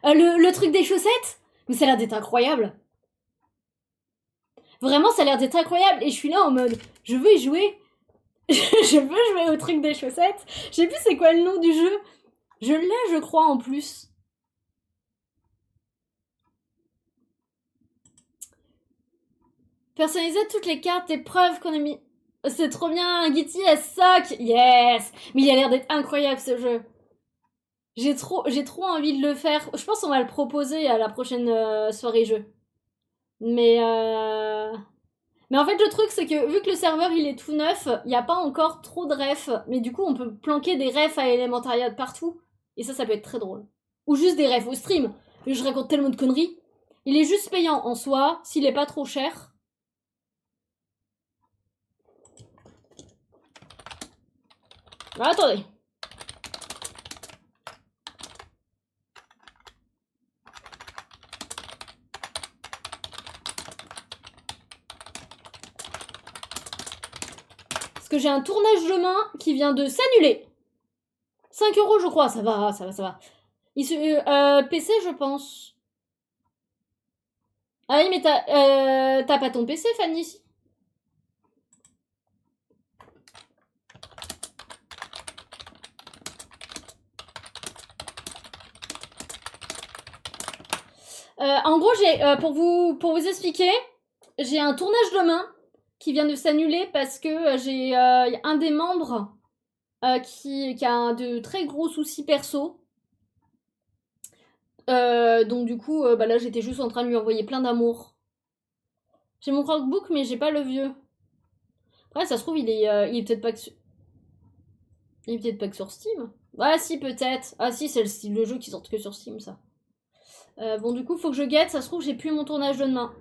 le truc des chaussettes. Mais ça a l'air d'être incroyable. Vraiment, ça a l'air d'être incroyable. Et je suis là en mode, je veux y jouer. Je veux jouer au truc des chaussettes. Je sais plus c'est quoi le nom du jeu. Je l'ai, je crois, en plus. Personnaliser toutes les cartes épreuves qu'on a mis. C'est trop bien, Gitty, elle sock. Yes. Mais il a l'air d'être incroyable ce jeu. J'ai trop envie de le faire. Je pense qu'on va le proposer à la prochaine soirée jeu. Mais en fait, le truc, c'est que vu que le serveur il est tout neuf, il n'y a pas encore trop de refs. Mais du coup, on peut planquer des refs à Elementariat partout. Et ça peut être très drôle. Ou juste des refs au stream. Je raconte tellement de conneries. Il est juste payant en soi, s'il est pas trop cher. Ah, attendez. Parce que j'ai un tournage demain qui vient de s'annuler. 5 € je crois, ça va. PC je pense. Ah oui mais t'as pas ton PC Fanny? En gros, pour vous expliquer, j'ai un tournage demain qui vient de s'annuler parce que j'ai un des membres qui a de très gros soucis perso. Donc du coup, là j'étais juste en train de lui envoyer plein d'amour. J'ai mon Chromebook mais j'ai pas le vieux. Après ça se trouve il est peut-être pas que il est peut-être pas que sur Steam. Ah si peut-être. Ah si c'est le style de jeu qui sort que sur Steam ça. Bon, du coup, faut que je guette. Ça se trouve, j'ai plus mon tournage de demain.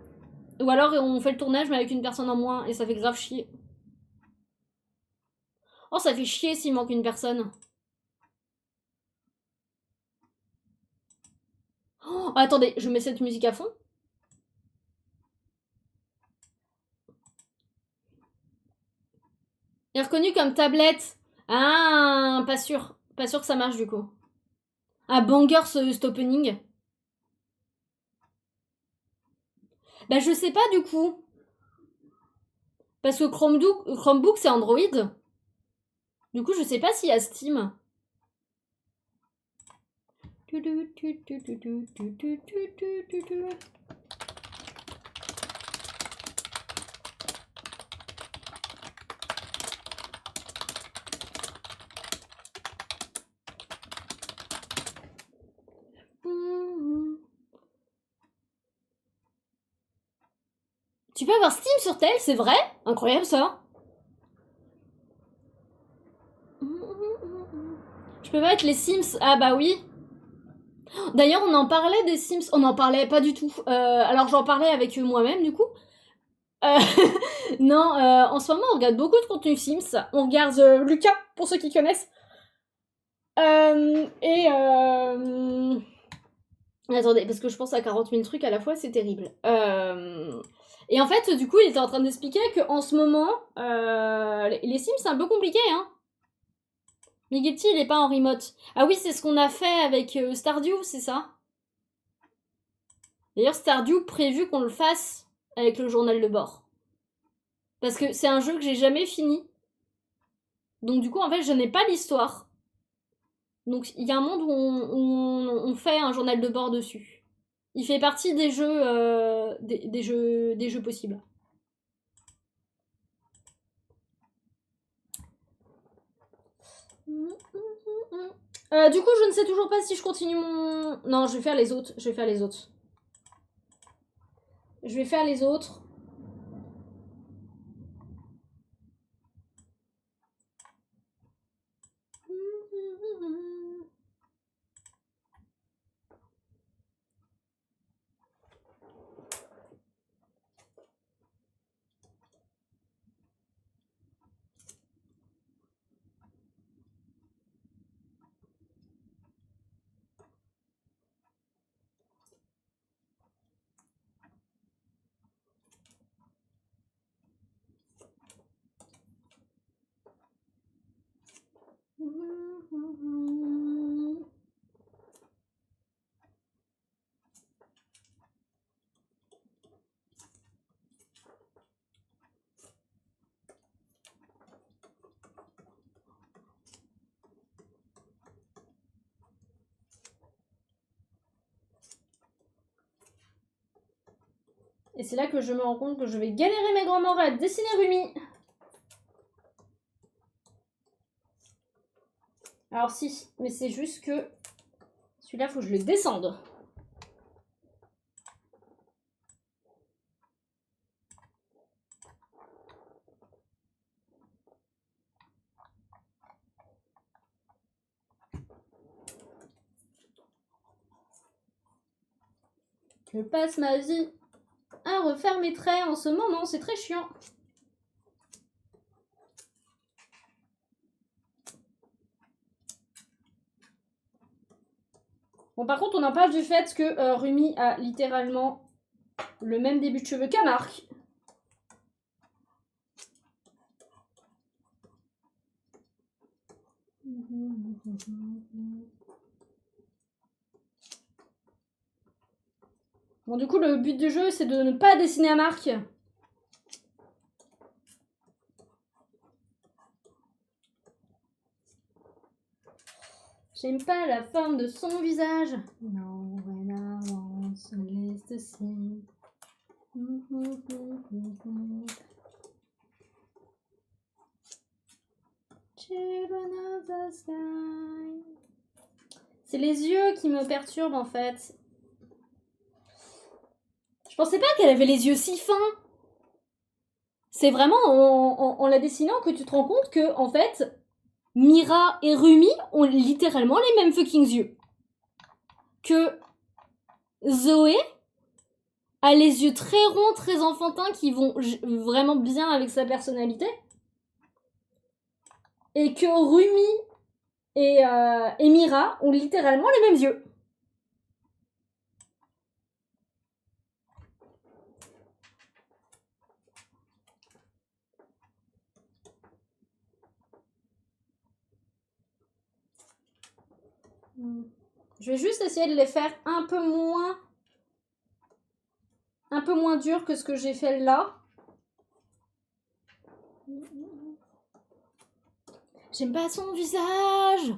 Ou alors, on fait le tournage, mais avec une personne en moins. Et ça fait grave chier. Oh, ça fait chier s'il manque une personne. Oh, attendez, je mets cette musique à fond. Il est reconnu comme tablette. Ah, pas sûr. Pas sûr que ça marche, du coup. Ah, banger, cet opening. Bah, je sais pas, du coup. Parce que Chromebook, c'est Android. Du coup, je sais pas s'il y a Steam. Tu peux avoir Steam sur tel, c'est vrai? Incroyable ça. Je peux mettre les Sims. Ah bah oui. D'ailleurs, on en parlait des Sims. On n'en parlait pas du tout. Alors j'en parlais avec moi-même du coup. Non, en ce moment, on regarde beaucoup de contenu Sims. On regarde Lucas, pour ceux qui connaissent. Attendez, parce que je pense à 40 000 trucs à la fois, c'est terrible. Et en fait, du coup, il était en train d'expliquer qu'en ce moment, les Sims, c'est un peu compliqué, hein. Miguetti, il est pas en remote. Ah oui, c'est ce qu'on a fait avec Stardew, c'est ça? D'ailleurs, Stardew, prévu qu'on le fasse avec le journal de bord. Parce que c'est un jeu que j'ai jamais fini. Donc du coup, en fait, je n'ai pas l'histoire. Donc il y a un monde où on fait un journal de bord dessus. Il fait partie des jeux, des jeux possibles. Du coup, je ne sais toujours pas si je continue mon... Non, je vais faire les autres. Je vais faire les autres. Je vais faire les autres. Et c'est là que je me rends compte que je vais galérer mes grands morts à dessiner Rumi. Alors si, mais c'est juste que celui-là, faut que je le descende. Je passe ma vie à refaire mes traits en ce moment, c'est très chiant. Bon, par contre, on en parle du fait que Rumi a littéralement le même début de cheveux qu'à Marc. Bon, du coup, le but du jeu, c'est de ne pas dessiner à Marc. J'aime pas la forme de son visage. Non, when I want to list to see. Children of the sky. C'est les yeux qui me perturbent en fait. Je pensais pas qu'elle avait les yeux si fins. C'est vraiment en la dessinant que tu te rends compte que, en fait, Mira et Rumi ont littéralement les mêmes fucking yeux. Que Zoé a les yeux très ronds, très enfantins, qui vont vraiment bien avec sa personnalité. Et que Rumi et Mira ont littéralement les mêmes yeux. Je vais juste essayer de les faire un peu moins dur que ce que j'ai fait là. J'aime pas son visage.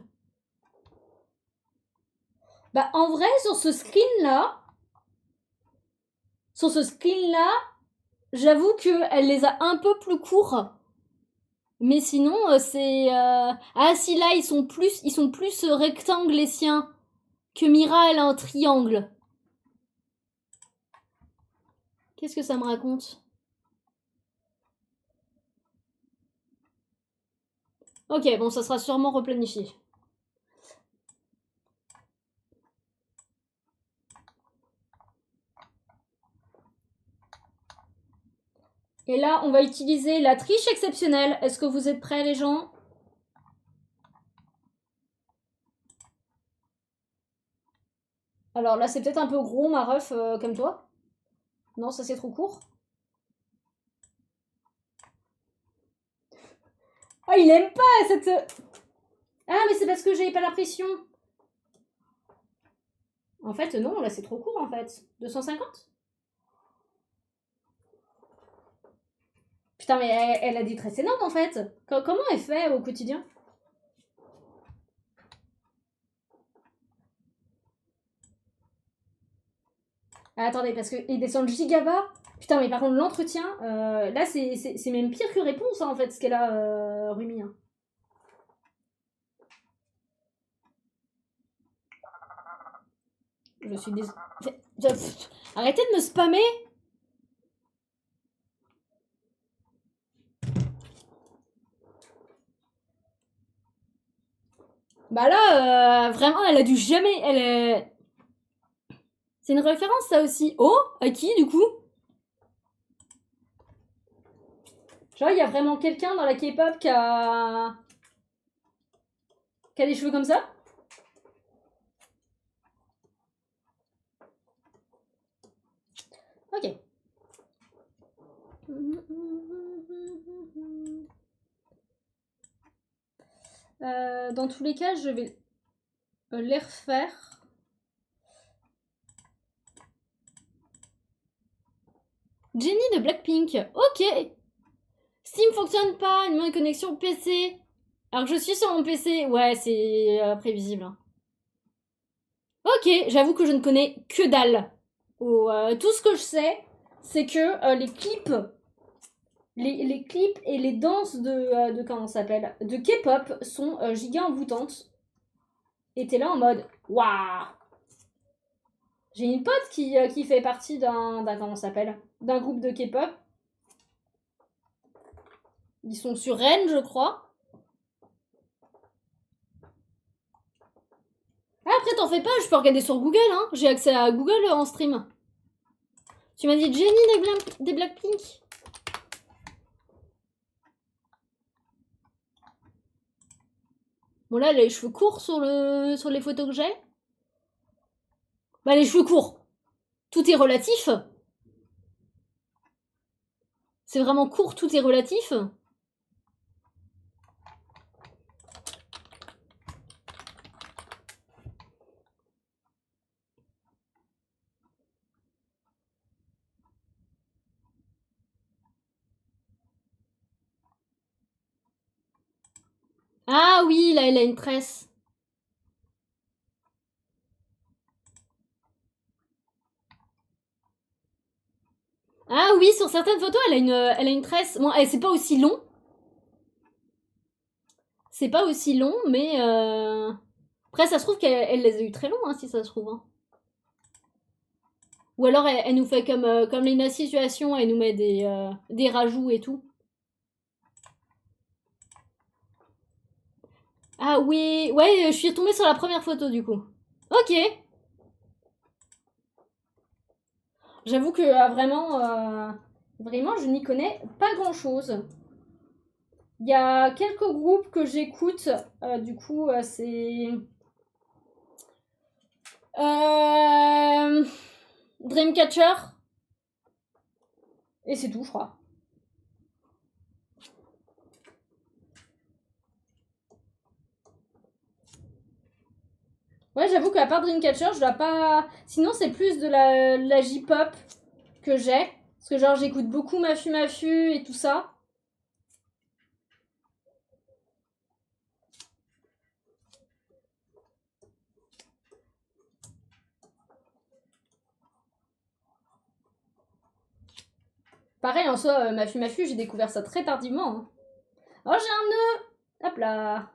Bah en vrai sur ce screen là, j'avoue que elle les a un peu plus courts. Mais sinon c'est ah si là ils sont plus rectangles les siens que Mira elle a un triangle. Qu'est-ce que ça me raconte? Ok, bon, ça sera sûrement replanifié. Et là, on va utiliser la triche exceptionnelle. Est-ce que vous êtes prêts, les gens? Alors là, c'est peut-être un peu gros, ma ref, comme toi. Non, ça c'est trop court. Ah, il aime pas cette... Ah, mais c'est parce que j'avais pas l'impression. En fait, non, là c'est trop court en fait. 250? Putain, mais elle a des tresses énormes en fait. Comment elle fait au quotidien? Ah, attendez, parce qu'ils descendent giga bas. Putain, mais par contre, l'entretien, là c'est même pire que réponse hein, en fait, ce qu'elle a, Rumi. Hein. Je suis désolée. Arrêtez de me spammer. Bah là, vraiment, elle a dû jamais... Elle est... C'est une référence, ça aussi. Oh, à qui, du coup? Genre, il y a vraiment quelqu'un dans la K-pop qui a des cheveux comme ça? Ok. Dans tous les cas, je vais les refaire. Jennie de Blackpink. Ok. Steam fonctionne pas, il manque une connexion PC. Alors que je suis sur mon PC. Ouais, c'est prévisible. Hein. Ok, j'avoue que je ne connais que dalle. Tout ce que je sais, c'est que les clips les clips et les danses de comment ça s'appelle de K-pop sont giga envoûtantes. Et t'es là en mode waouh. J'ai une pote qui fait partie d'un comment ça s'appelle d'un groupe de K-pop. Ils sont sur Rennes, je crois. Ah, après t'en fais pas, je peux regarder sur Google. Hein. J'ai accès à Google en stream. Tu m'as dit Jennie des Blackpink. Bon là, les cheveux courts sur les photos que j'ai. Bah les cheveux courts. Tout est relatif. C'est vraiment court, tout est relatif. Ah oui, là, elle a une tresse. Ah oui, sur certaines photos, elle a une tresse. Bon, c'est pas aussi long. C'est pas aussi long, mais après, ça se trouve qu'elle les a eu très longs, hein, si ça se trouve. Hein. Ou alors, elle nous fait comme Lena Situation, elle nous met des rajouts et tout. Ah oui, ouais, je suis retombée sur la première photo, du coup. Ok. J'avoue que vraiment, je n'y connais pas grand-chose. Il y a quelques groupes que j'écoute. Du coup, c'est... Dreamcatcher. Et c'est tout, je crois. Ouais, j'avoue qu'à part Dreamcatcher, je dois pas... Sinon, c'est plus de la J-pop que j'ai. Parce que genre, j'écoute beaucoup Mafu Mafu et tout ça. Pareil, en soi, Mafu Mafu, j'ai découvert ça très tardivement. Hein. Oh, j'ai un nœud. Hop là.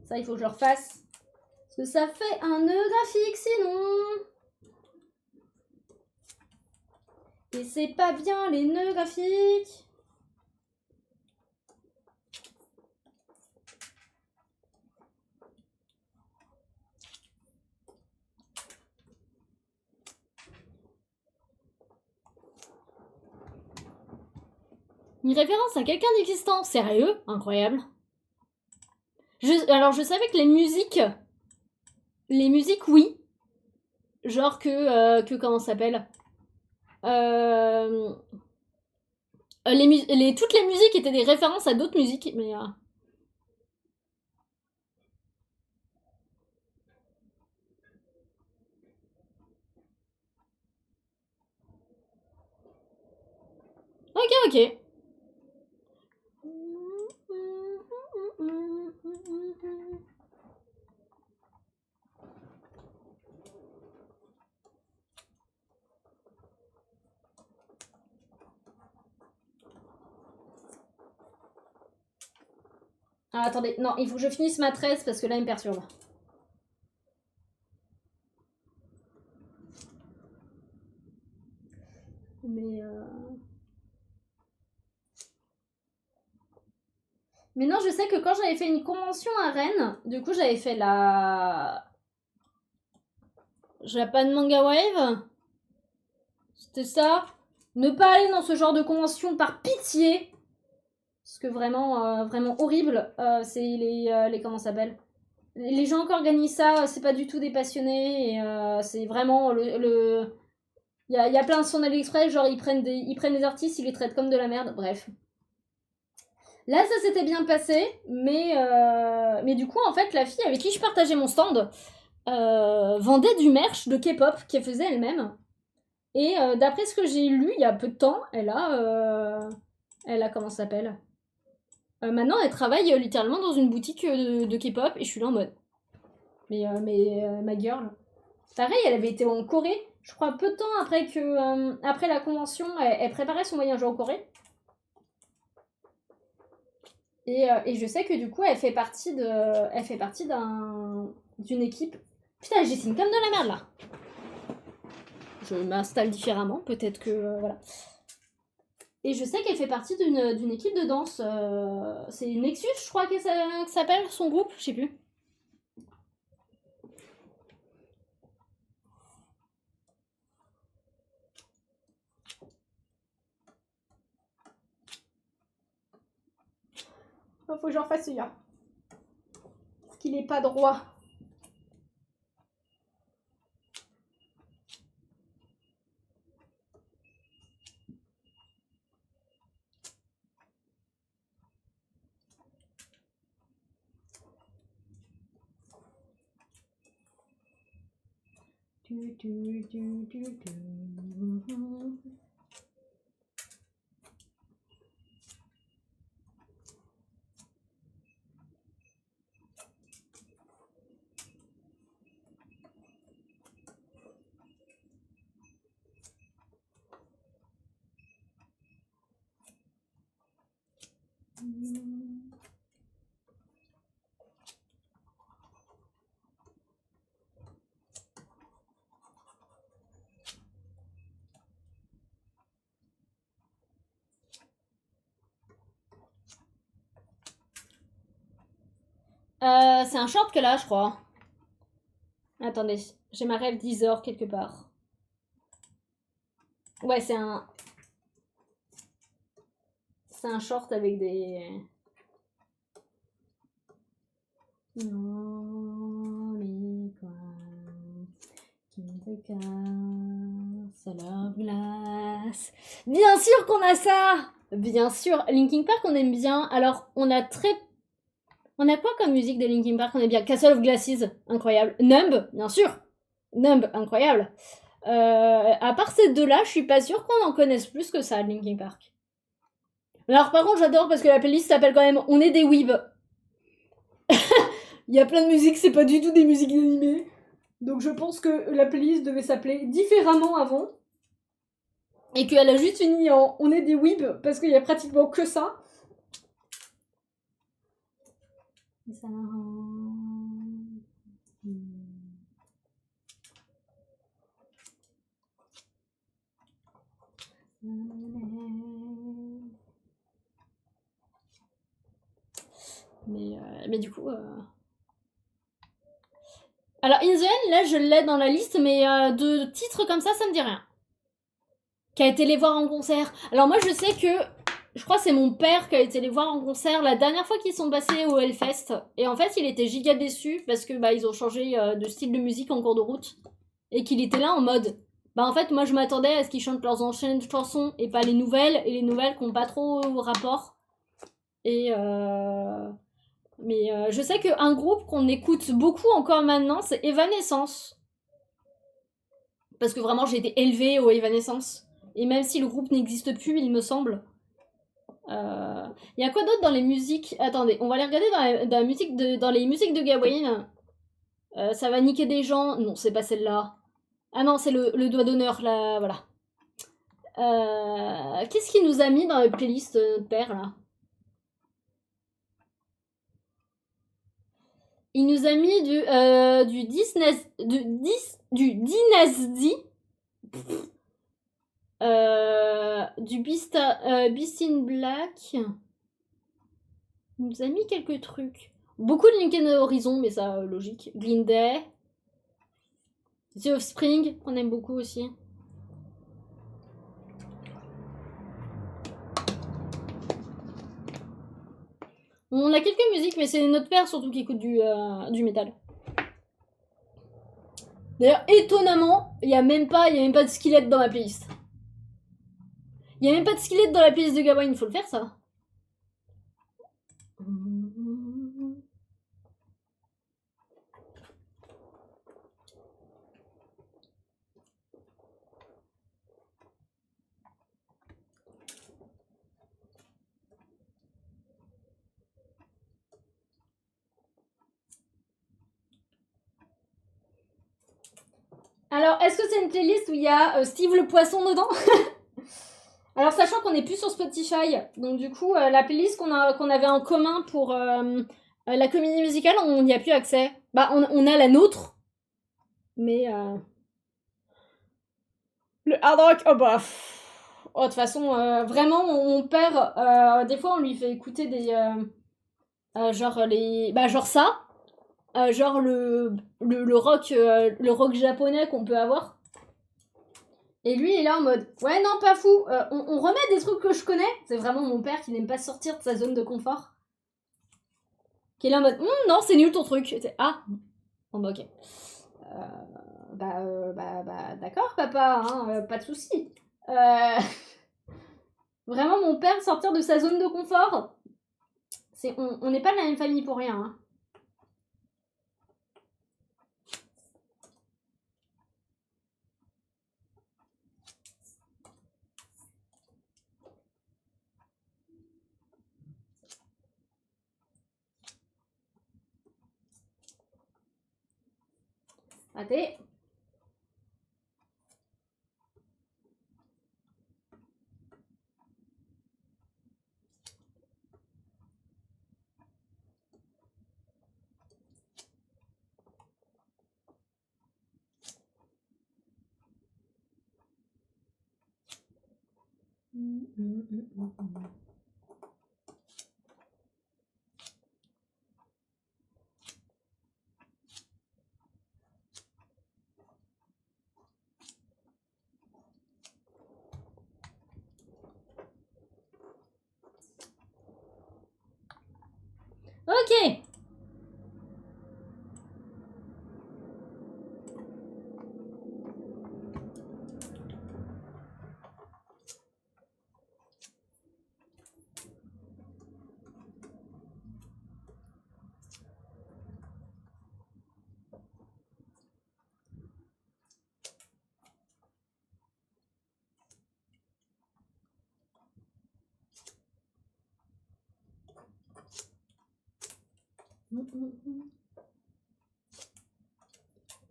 Ça, il faut que je le refasse. Parce que ça fait un nœud graphique, sinon. Et c'est pas bien, les nœuds graphiques. Une référence à quelqu'un d'existant. Sérieux? Incroyable. Alors, je savais que les musiques, oui. Genre que comment ça s'appelle toutes les musiques étaient des références à d'autres musiques, mais... Ok, ok. Ah, attendez, non, il faut que je finisse ma 13 parce que là, il me perturbe. Mais Mais non, je sais que quand j'avais fait une convention à Rennes, du coup, j'avais fait la... Japan Manga Wave. C'était ça. Ne pas aller dans ce genre de convention par pitié. Parce que vraiment horrible. C'est les comment ça s'appelle les gens qui organisent ça, c'est pas du tout des passionnés. Et c'est vraiment il y a plein de son AliExpress, genre ils prennent des artistes, ils les traitent comme de la merde. Bref. Là, ça s'était bien passé, mais du coup, en fait, la fille avec qui je partageais mon stand vendait du merch de K-pop qu'elle faisait elle-même. Et d'après ce que j'ai lu il y a peu de temps, elle a comment ça s'appelle maintenant, elle travaille littéralement dans une boutique de K-pop et je suis là en mode. Mais ma girl. Pareil, elle avait été en Corée, je crois peu de temps après la convention, elle préparait son voyage en Corée. Et je sais que du coup, elle fait partie d'une équipe. Putain, j'ai signe comme de la merde là. Je m'installe différemment, peut-être que voilà. Et je sais qu'elle fait partie d'une équipe de danse. C'est Nexus, je crois que ça s'appelle son groupe, je sais plus. Faut que j'en fasse celui-là. Parce qu'il est pas droit. C'est un short qu'elle a, je crois. Attendez, j'ai ma rêve 10 heures quelque part. Ouais, c'est un... C'est un short avec des... Non, mais quoi qui te casse leur glace. Bien sûr qu'on a ça. Bien sûr. Linkin Park, on aime bien. Alors, on a très... On a quoi comme musique de Linkin Park? On aime bien Castle of Glasses, incroyable. Numb, bien sûr. Numb, incroyable. À part ces deux-là, je suis pas sûre qu'on en connaisse plus que ça, Linkin Park. Alors par contre, j'adore parce que la playlist s'appelle quand même On est des weebs. Il y a plein de musiques, c'est pas du tout des musiques animées. Donc je pense que la playlist devait s'appeler différemment avant. Et qu'elle a juste fini en On est des weebs parce qu'il y a pratiquement que ça. Ça... Mais du coup... Alors, In the End, là, je l'ai dans la liste, mais de titres comme ça me dit rien. Qui a été les voir en concert. Alors moi, je sais que... Je crois que c'est mon père qui a été les voir en concert la dernière fois qu'ils sont passés au Hellfest. Et en fait, il était giga déçu parce que bah ils ont changé de style de musique en cours de route. Et qu'il était là en mode... Bah en fait, moi, je m'attendais à ce qu'ils chantent leurs anciennes chansons et pas les nouvelles. Et les nouvelles qui n'ont pas trop rapport. Et... Mais je sais qu'un groupe qu'on écoute beaucoup encore maintenant, c'est Evanescence. Parce que vraiment, j'ai été élevée au Evanescence. Et même si le groupe n'existe plus, il me semble. Y a quoi d'autre dans les musiques? Attendez, on va les regarder dans les musiques de Gawain. Ça va niquer des gens. Non, c'est pas celle-là. Ah non, c'est le doigt d'honneur, là, voilà. Qu'est-ce qu'il nous a mis dans la playlist, notre père, là? Il nous a mis du Disney... Du Dynasty. Du Beast in Black. Il nous a mis quelques trucs. Beaucoup de Linkin Horizon, mais ça, logique. Green Day. The Offspring, qu'on aime beaucoup aussi. On a quelques musiques, mais c'est notre père surtout qui écoute du métal. D'ailleurs, étonnamment, il n'y a même pas de squelette dans ma playlist. Il n'y a même pas de squelette dans la playlist de Gawain, il faut le faire ça. Alors, est-ce que c'est une playlist où il y a Steve le poisson dedans? Alors, sachant qu'on n'est plus sur Spotify, donc du coup, la playlist qu'on avait en commun pour la comédie musicale, on n'y a plus accès. Bah, on a la nôtre, mais... Le hard rock, oh bah... Oh, de toute façon, vraiment, mon père, des fois, on lui fait écouter des... genre les... Bah, genre ça. Genre le rock japonais qu'on peut avoir. Et lui, il est là en mode, ouais, non, pas fou. On remet des trucs que je connais. C'est vraiment mon père qui n'aime pas sortir de sa zone de confort. Qui est là en mode, non, c'est nul ton truc. Ah, bon, bah, ok. D'accord, papa, hein, pas de soucis. Vraiment, mon père sortir de sa zone de confort, on n'est pas de la même famille pour rien. Hein. Raté. Ok.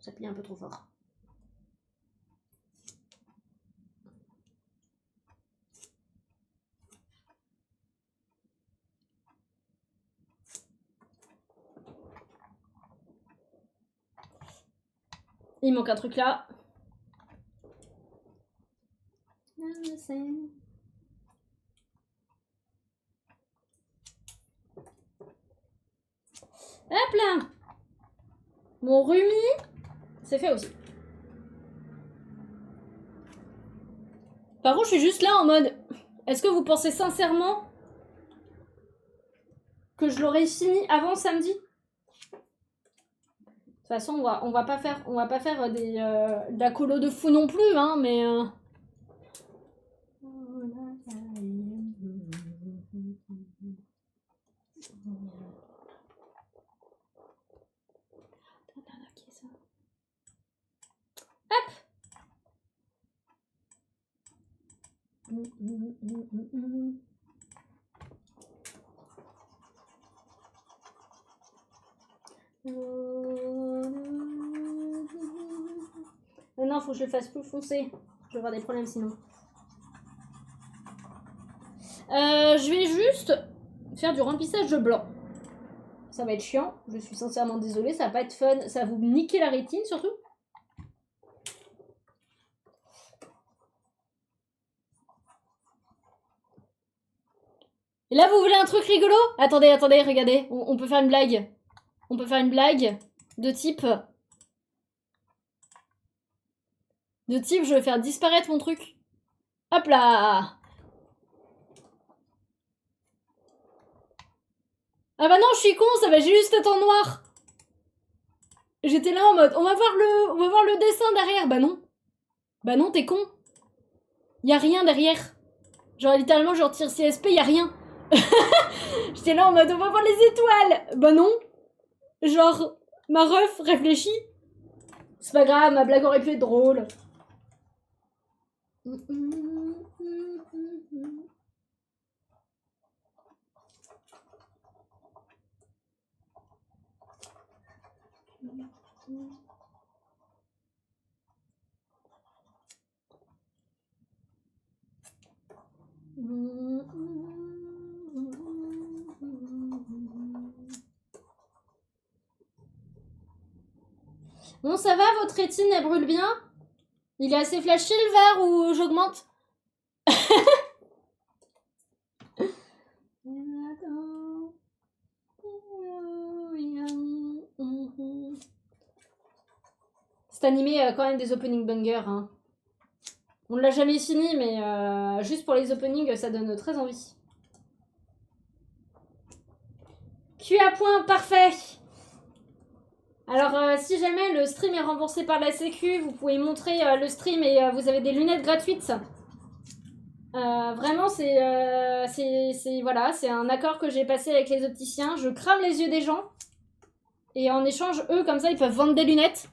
J'appuie un peu trop fort. Il manque un truc là. Hop là. Mon rhume, c'est fait aussi. Par contre, je suis juste là en mode... Est-ce que vous pensez sincèrement que je l'aurais fini avant samedi? De toute façon, on va pas faire de la colo de fou non plus, hein, mais... Hop. Non, faut que je le fasse plus foncé. Je vais avoir des problèmes sinon. Je vais juste faire du remplissage de blanc. Ça va être chiant. Je suis sincèrement désolée. Ça va pas être fun. Ça va vous niquer la rétine surtout. Et là, vous voulez un truc rigolo? Attendez, regardez. On peut faire une blague. On peut faire une blague de type... je vais faire disparaître mon truc. Hop là! Ah bah non, je suis con, ça va juste être en noir. J'étais là en mode, on va voir le dessin derrière. Bah non. Bah non, t'es con. Y a rien derrière. Genre littéralement, je retire CSP, y a rien. J'étais là en mode, on va voir les étoiles. Bah non. Genre, ma ref réfléchit. C'est pas grave, ma blague aurait pu être drôle. Bon, ça va, votre rétine, elle brûle bien? Il est assez flashy le verre ou j'augmente? C'est animé quand même des opening bangers. Hein. On ne l'a jamais fini, mais juste pour les openings, ça donne très envie. Q à point, parfait. Alors, si jamais le stream est remboursé par la sécu, vous pouvez montrer le stream et vous avez des lunettes gratuites. Vraiment, voilà, c'est un accord que j'ai passé avec les opticiens. Je crame les yeux des gens. Et en échange, eux, comme ça, ils peuvent vendre des lunettes.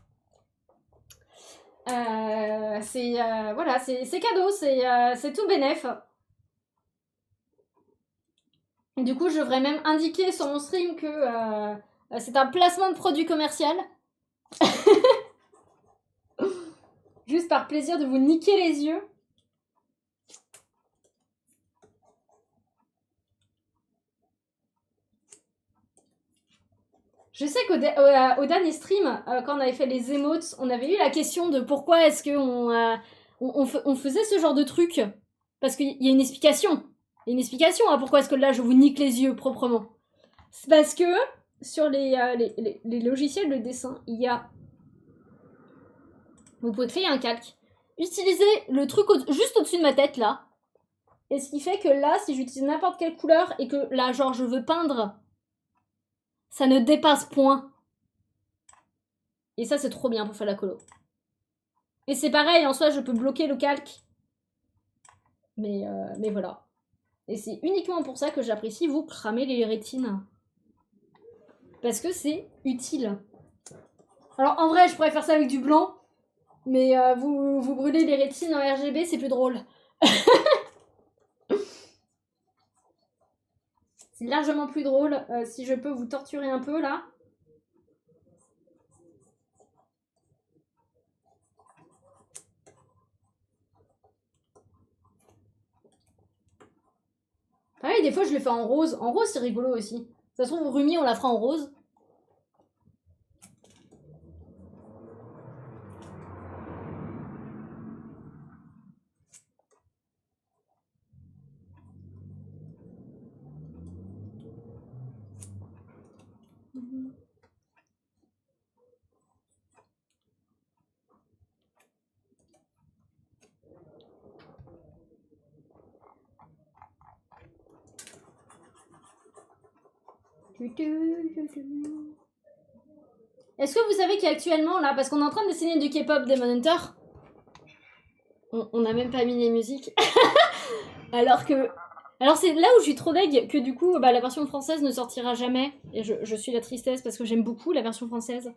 Voilà, c'est cadeau, c'est tout bénef. Et du coup, je devrais même indiquer sur mon stream que c'est un placement de produit commercial. Juste par plaisir de vous niquer les yeux. Je sais qu'au dernier stream, quand on avait fait les emotes, on avait eu la question de pourquoi est-ce qu'on on faisait ce genre de truc. Parce qu'il y a une explication. Il y a une explication à pourquoi est-ce que là je vous nique les yeux proprement. C'est parce que sur les logiciels de dessin, il y a... Vous pouvez créer un calque. Utilisez le truc juste au-dessus de ma tête là. Et ce qui fait que là, si j'utilise n'importe quelle couleur et que là, genre, je veux peindre Ça ne dépasse point. Et ça, c'est trop bien pour faire la colo. Et c'est pareil, en soi, je peux bloquer le calque. Mais voilà. Et c'est uniquement pour ça que j'apprécie vous cramer les rétines. Parce que c'est utile. Alors, en vrai, je pourrais faire ça avec du blanc. Mais vous brûlez les rétines en RGB, c'est plus drôle. C'est largement plus drôle. Si je peux vous torturer un peu, là. Pareil, des fois, je le fais en rose. En rose, c'est rigolo aussi. Ça se trouve, Rumi, on la fera en rose. Est-ce que vous savez qu'actuellement, là, parce qu'on est en train de dessiner du K-pop Demon Hunter, on n'a même pas mis les musiques. Alors c'est là où je suis trop deg que du coup, la version française ne sortira jamais. Et je suis la tristesse parce que j'aime beaucoup la version française.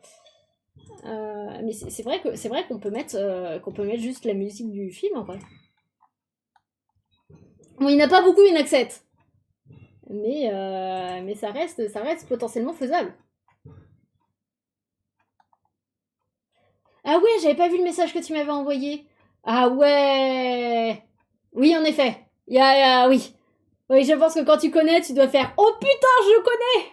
Mais c'est vrai qu'on peut mettre juste la musique du film en vrai. Bon, il n'a pas beaucoup une accette. Mais ça reste potentiellement faisable. Ah ouais, j'avais pas vu le message que tu m'avais envoyé. Ah ouais. Oui, en effet. Oui. Oui, je pense que quand tu connais, tu dois faire oh putain, je connais.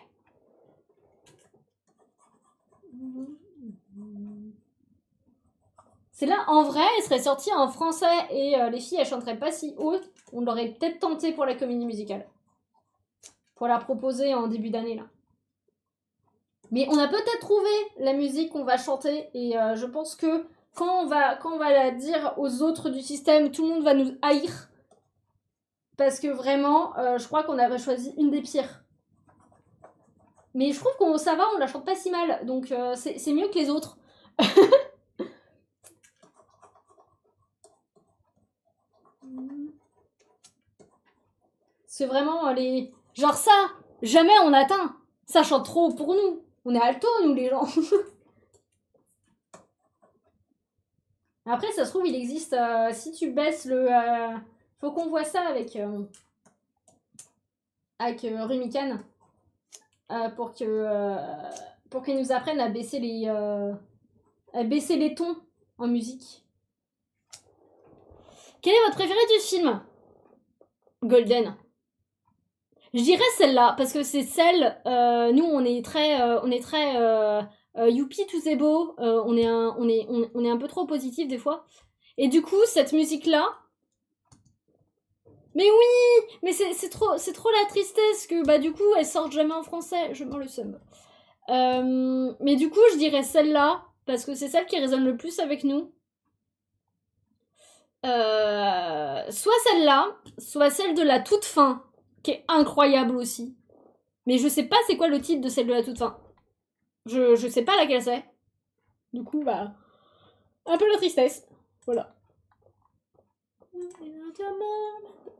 C'est là, en vrai, elle serait sortie en français et les filles, elles chanteraient pas si haut. On l'aurait peut-être tenté pour la comédie musicale. Pour la proposer en début d'année, là. Mais on a peut-être trouvé la musique qu'on va chanter et je pense que quand on va la dire aux autres du système, tout le monde va nous haïr. Parce que vraiment, je crois qu'on avait choisi une des pires. Mais je trouve qu'on ça va, on la chante pas si mal. Donc c'est mieux que les autres. C'est vraiment les... Genre ça, jamais on atteint. Ça chante trop pour nous. On est alto, nous, les gens. Après, ça se trouve, il existe... si tu baisses le... faut qu'on voit ça avec Rumikan. Pour qu'il nous apprenne à baisser les tons en musique. Quel est votre préféré du film? Golden. Je dirais celle-là, parce que c'est celle... nous, on est très youpi, tout c'est beau. On est un peu trop positif des fois. Et du coup, cette musique-là... Mais oui, mais c'est trop la tristesse que du coup, elle sort jamais en français. Je m'en le seum. Mais du coup, je dirais celle-là, parce que c'est celle qui résonne le plus avec nous. Soit celle-là, soit celle de la toute fin, qui est incroyable aussi. Mais je sais pas c'est quoi le titre de celle de la toute fin. Je sais pas laquelle c'est. Du coup, un peu la tristesse. Voilà.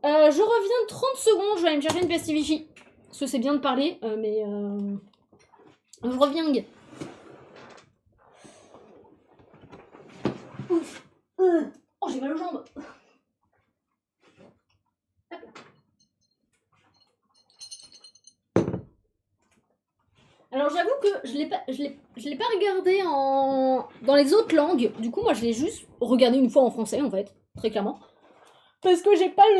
Je reviens 30 secondes, je vais aller me chercher une pestivichy. Parce que c'est bien de parler, mais... Je reviens. Ouf. Oh, j'ai mal aux jambes. Alors j'avoue que je l'ai pas regardé dans les autres langues. Du coup, moi, je l'ai juste regardé une fois en français, en fait, très clairement. Parce que j'ai pas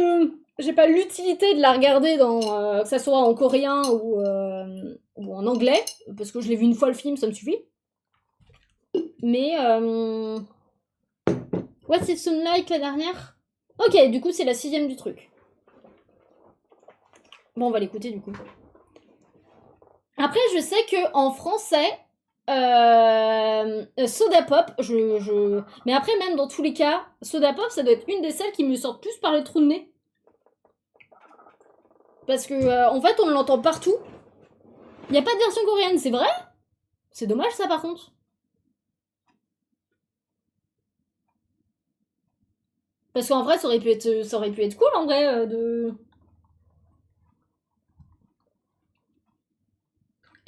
l'utilité de la regarder que ça soit en coréen ou en anglais, parce que je l'ai vu une fois le film, ça me suffit. Mais What's It Sound Like la dernière? Ok, du coup c'est la 6ème du truc. Bon, on va l'écouter du coup. Après, je sais que en français, Soda Pop, mais après, même dans tous les cas, Soda Pop, ça doit être une des celles qui me sortent plus par les trous de nez. Parce que, en fait, on l'entend partout. Y a pas de version coréenne, c'est vrai? C'est dommage ça par contre. Parce qu'en vrai, ça aurait pu être cool en vrai de.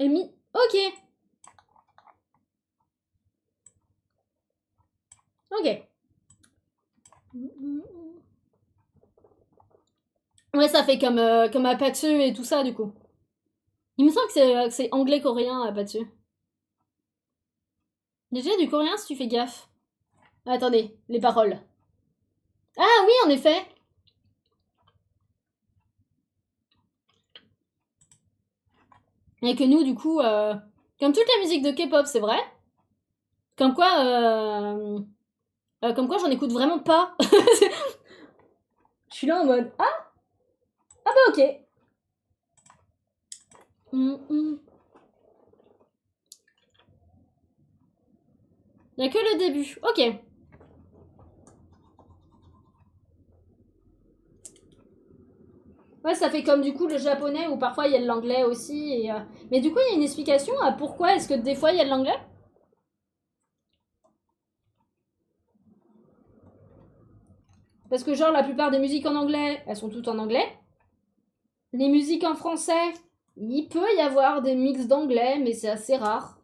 Amy. Ok. Ok. Ouais, ça fait comme Apatsu et tout ça du coup. Il me semble que c'est anglais-coréen Apatsu. Déjà du coréen si tu fais gaffe. Attendez, les paroles. Ah oui, en effet. Et que nous, du coup, comme toute la musique de K-pop, c'est vrai. Comme quoi, comme quoi j'en écoute vraiment pas. Je suis là en mode ah bah ok. Il y a que le début. Ok. Ouais, ça fait comme du coup le japonais où parfois il y a de l'anglais aussi. Mais du coup, il y a une explication à pourquoi est-ce que des fois il y a de l'anglais. Parce que genre la plupart des musiques en anglais, elles sont toutes en anglais. Les musiques en français, il peut y avoir des mix d'anglais, mais c'est assez rare.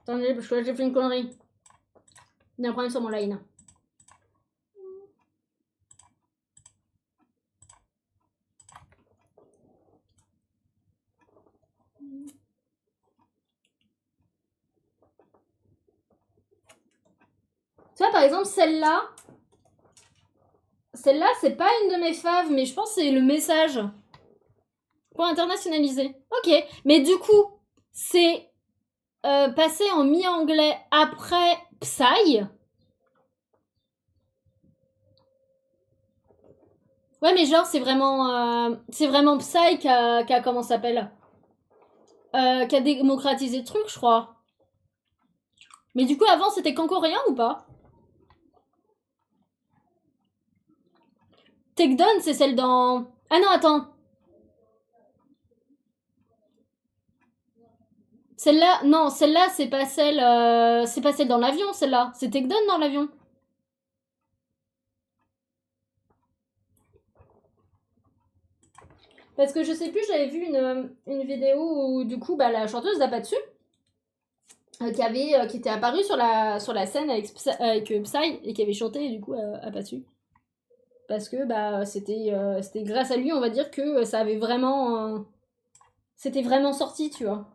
Attendez, parce que là j'ai fait une connerie. Il y a un problème sur mon line. Tu vois, par exemple, celle-là, c'est pas une de mes faves, mais je pense que c'est le message. Pour internationaliser. Ok, mais du coup, c'est passé en mi-anglais après Psy. Ouais, mais genre, c'est vraiment Psy qui a comment ça s'appelle qui a démocratisé le truc, je crois. Mais du coup, avant, c'était qu'en coréen ou pas? Takedown, c'est celle dans... Ah non, attends. Celle-là, non, celle-là, c'est pas celle dans l'avion, celle-là. C'est Takedown dans l'avion. Parce que je sais plus, j'avais vu une vidéo où, du coup, bah, la chanteuse Zapatsu, qui était apparue sur la scène avec Psy et qui avait chanté, du coup, Apatsu. Parce que, bah, c'était grâce à lui, on va dire, que ça avait vraiment... c'était vraiment sorti, tu vois.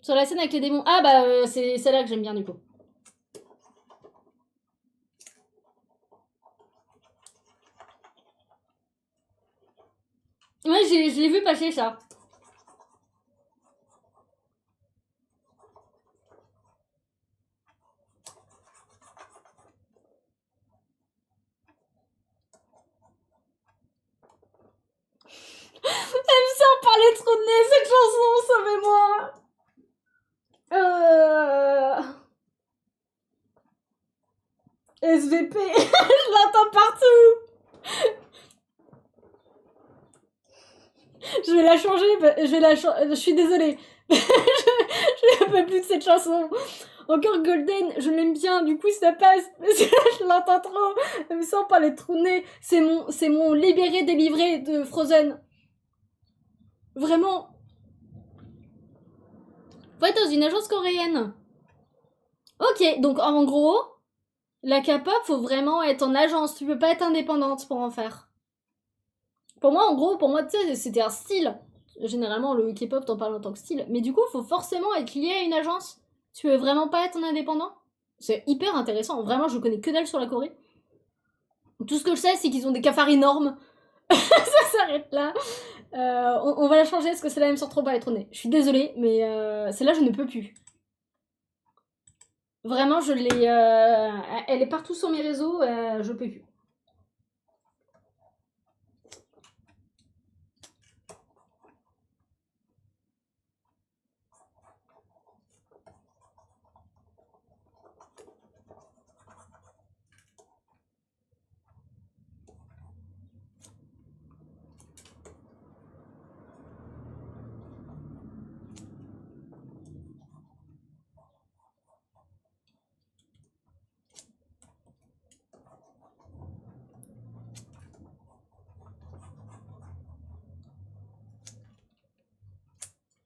Sur la scène avec les démons. Ah, bah, c'est celle-là que j'aime bien, du coup. Ouais, je l'ai vu passer, ça. Elle me sent parler trop de nez, cette chanson, sauvez-moi. SVP, je l'entends partout. Je vais la changer, je suis désolée. je ne peux plus de cette chanson. Encore Golden, je l'aime bien, du coup ça passe. Mais je l'entends trop. Elle me sent parler trop de nez. C'est mon libéré délivré de Frozen. Vraiment. Faut être dans une agence coréenne. Ok, donc en gros, la K-pop, faut vraiment être en agence. Tu peux pas être indépendante pour en faire. Pour moi, en gros, tu sais, c'était un style. Généralement, le K-pop, t'en parles en tant que style. Mais du coup, faut forcément être lié à une agence. Tu peux vraiment pas être en indépendant. C'est hyper intéressant. Vraiment, je connais que dalle sur la Corée. Tout ce que je sais, c'est qu'ils ont des cafards énormes. Ça s'arrête là. On va la changer parce que celle-là, elle me sort trop pas être honnête. Je suis désolée, mais celle-là, je ne peux plus. Vraiment, je l'ai. Elle est partout sur mes réseaux, je peux plus.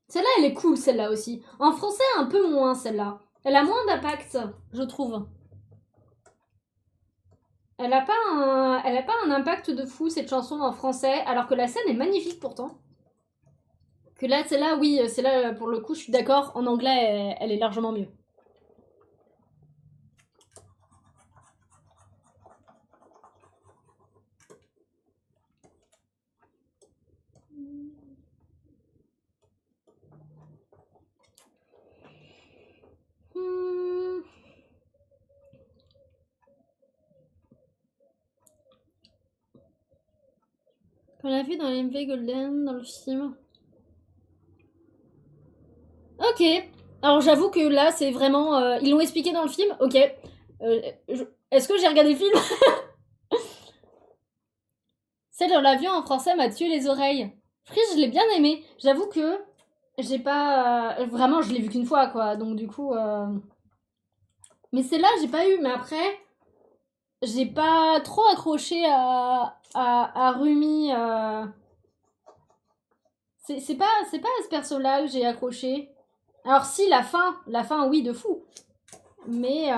Celle-là, elle est cool, celle-là aussi. En français, un peu moins, celle-là. Elle a moins d'impact, je trouve. Elle a pas un impact de fou, cette chanson, en français, alors que la scène est magnifique, pourtant. Que là, celle-là, oui, celle-là, pour le coup, je suis d'accord. En anglais, elle est largement mieux. Hmm. Qu'on a vu dans l'MV Golden, dans le film. Ok. Alors j'avoue que là, c'est vraiment... ils l'ont expliqué dans le film, ok. Est-ce que j'ai regardé le film? Celle dans l'avion en français m'a tué les oreilles. Freeze, je l'ai bien aimé. J'avoue que j'ai pas... vraiment, je l'ai vu qu'une fois, quoi. Donc du coup... Mais celle-là, j'ai pas eu. Mais après, j'ai pas trop accroché à Rumi. C'est pas à ce perso-là que j'ai accroché. Alors si, la fin, oui, de fou. Mais...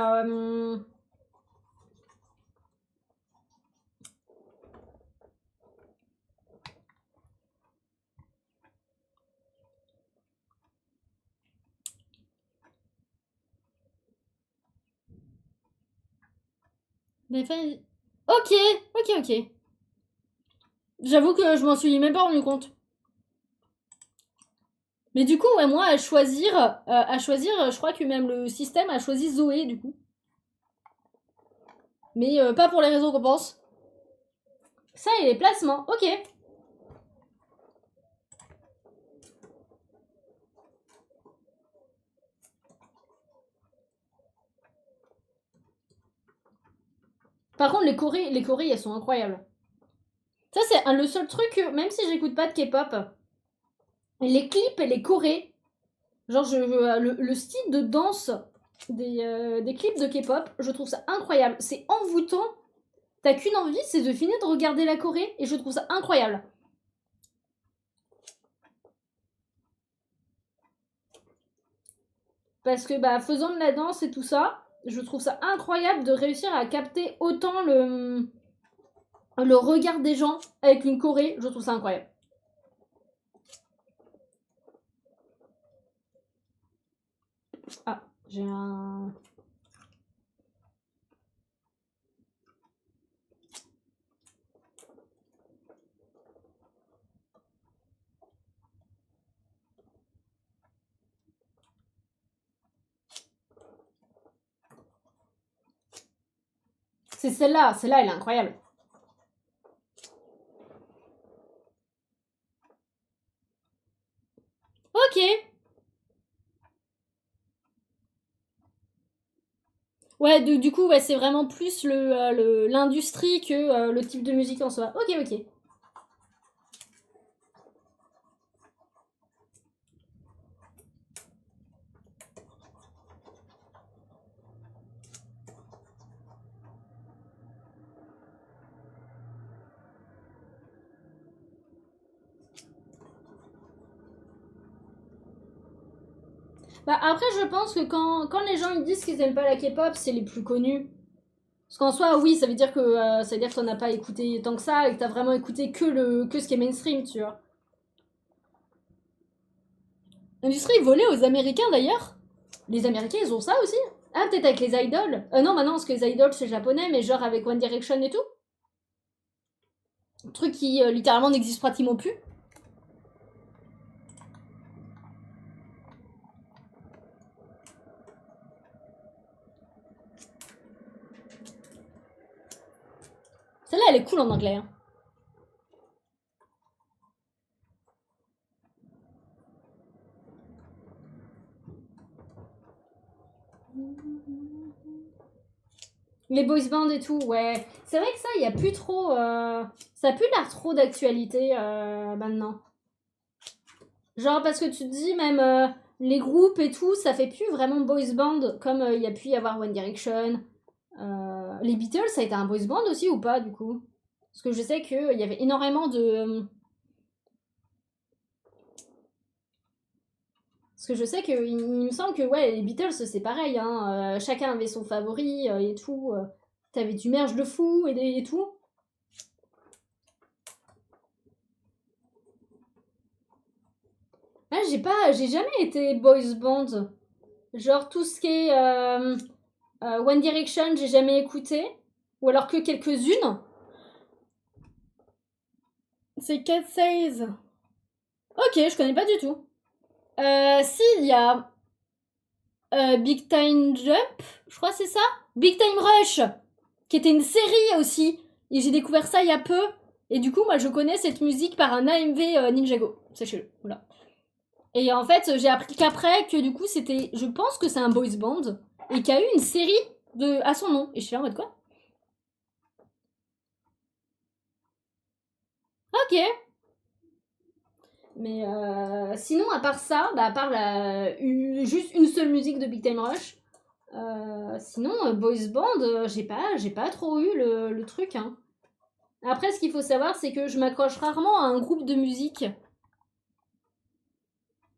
Ok, ok. J'avoue que je m'en suis même pas rendu compte. Mais du coup, ouais, moi, à choisir, je crois que même le système a choisi Zoé, du coup. Mais pas pour les raisons qu'on pense. Ça et les placements, ok. Par contre, les chorés, elles sont incroyables. Ça, c'est le seul truc, même si j'écoute pas de K-pop, les clips et les chorés, genre le style de danse des clips de K-pop, je trouve ça incroyable. C'est envoûtant. T'as qu'une envie, c'est de finir de regarder la Corée, et je trouve ça incroyable. Parce que, bah, faisant de la danse et tout ça, je trouve ça incroyable de réussir à capter autant le regard des gens avec une Corée. Je trouve ça incroyable. Ah, j'ai un... C'est celle-là, elle est incroyable. Ok. Ouais, du coup, ouais, c'est vraiment plus l'industrie que le type de musique en soi. Ok, ok. Bah après, je pense que quand les gens ils disent qu'ils aiment pas la K-pop, c'est les plus connus. Parce qu'en soi, oui, ça veut dire que t'en as pas écouté tant que ça et que t'as vraiment écouté que ce qui est mainstream, tu vois. L'industrie volée aux Américains d'ailleurs. Les Américains, ils ont ça aussi. Ah, peut-être avec les idols. Non, maintenant, parce que les idols c'est japonais, mais genre avec One Direction et tout. Un truc qui littéralement n'existe pratiquement plus. Celle-là, elle est cool en anglais. Hein. Les boys bands et tout, ouais. C'est vrai que ça, il y a plus trop. Ça a plus l'air trop d'actualité maintenant. Genre, parce que tu te dis, même les groupes et tout, ça fait plus vraiment boys band comme il y a pu y avoir One Direction. Les Beatles, ça a été un boys band aussi ou pas, du coup? Parce que je sais qu'il y avait énormément de. que je sais que il me semble que ouais, les Beatles c'est pareil, hein. Chacun avait son favori et tout. T'avais du merge de fou et tout. Ah, j'ai jamais été boys band. Genre tout ce qui est One Direction, j'ai jamais écouté. Ou alors que quelques-unes. C'est Cat Says. Ok, je connais pas du tout. Si, il y a Big Time Jump, je crois que c'est ça. Big Time Rush, qui était une série aussi. Et j'ai découvert ça il y a peu. Et du coup, moi, je connais cette musique par un AMV Ninjago. Sachez-le, voilà. Et en fait, j'ai appris qu'après, que du coup, c'était... Je pense que c'est un boys band. Et qu'il y a eu une série à son nom. Et je suis en mode quoi? Ok. Mais sinon, à part ça, à part juste une seule musique de Big Time Rush, sinon, Boys Band, j'ai pas trop eu le truc. Hein. Après, ce qu'il faut savoir, c'est que je m'accroche rarement à un groupe de musique.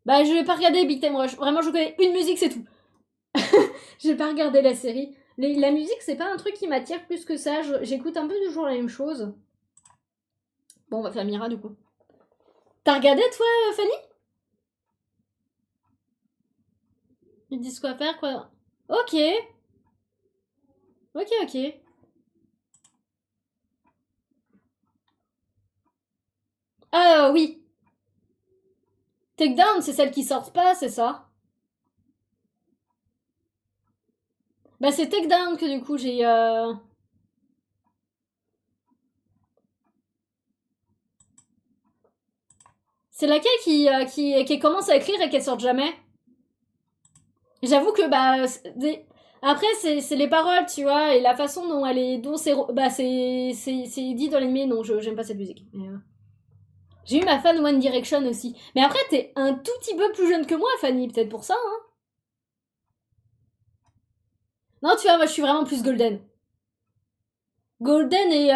Bah, je vais pas regarder Big Time Rush. Vraiment, je connais une musique, c'est tout. Je vais pas regarder la série. La musique, c'est pas un truc qui m'attire plus que ça. J'écoute un peu toujours la même chose. Bon, on va faire Mira, du coup. T'as regardé, toi, Fanny? Ils disent quoi faire, quoi. Ok. Ok, ok. Ah oui. Takedown, c'est celle qui sort pas, c'est ça? Bah c'est Takedown que du coup j'ai... C'est laquelle qui commence à écrire et qu'elle sort jamais? J'avoue que bah... Après c'est les paroles, tu vois, et la façon dont elle est... Dont c'est... Bah c'est dit dans l'anime, non, j'aime pas cette musique. J'ai eu ma fan One Direction aussi. Mais après, t'es un tout petit peu plus jeune que moi, Fanny, peut-être pour ça, hein. Non, tu vois, moi je suis vraiment plus Golden. Golden et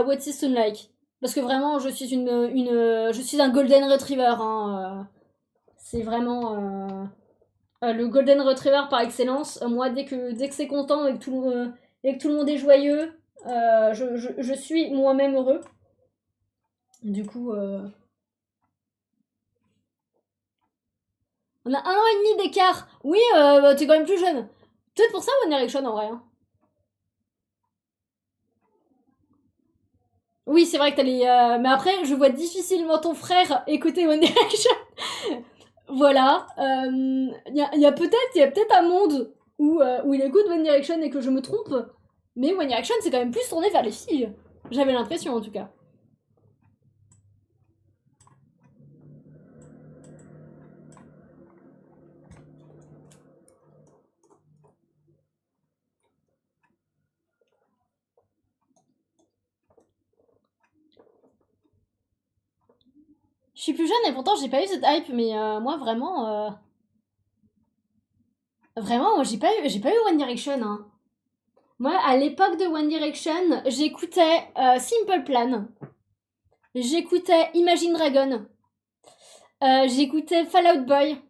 What is Soon Like. Parce que vraiment, je suis un Golden Retriever. Hein, c'est vraiment le Golden Retriever par excellence. Moi, dès que c'est content et que tout le monde est joyeux, je suis moi-même heureux. Du coup, on a 1 an et demi d'écart. Oui, t'es quand même plus jeune. Peut-être pour ça One Direction en vrai. Hein. Oui, c'est vrai que t'as les. Mais après, je vois difficilement ton frère écouter One Direction. Voilà. Il y a peut-être un monde où il écoute One Direction et que je me trompe. Mais One Direction, c'est quand même plus tourné vers les filles. J'avais l'impression, en tout cas. Je suis plus jeune et pourtant j'ai pas eu cette hype, mais moi vraiment, vraiment, moi j'ai pas eu One Direction. Hein. Moi, à l'époque de One Direction, j'écoutais Simple Plan, j'écoutais Imagine Dragon, j'écoutais Fall Out Boy.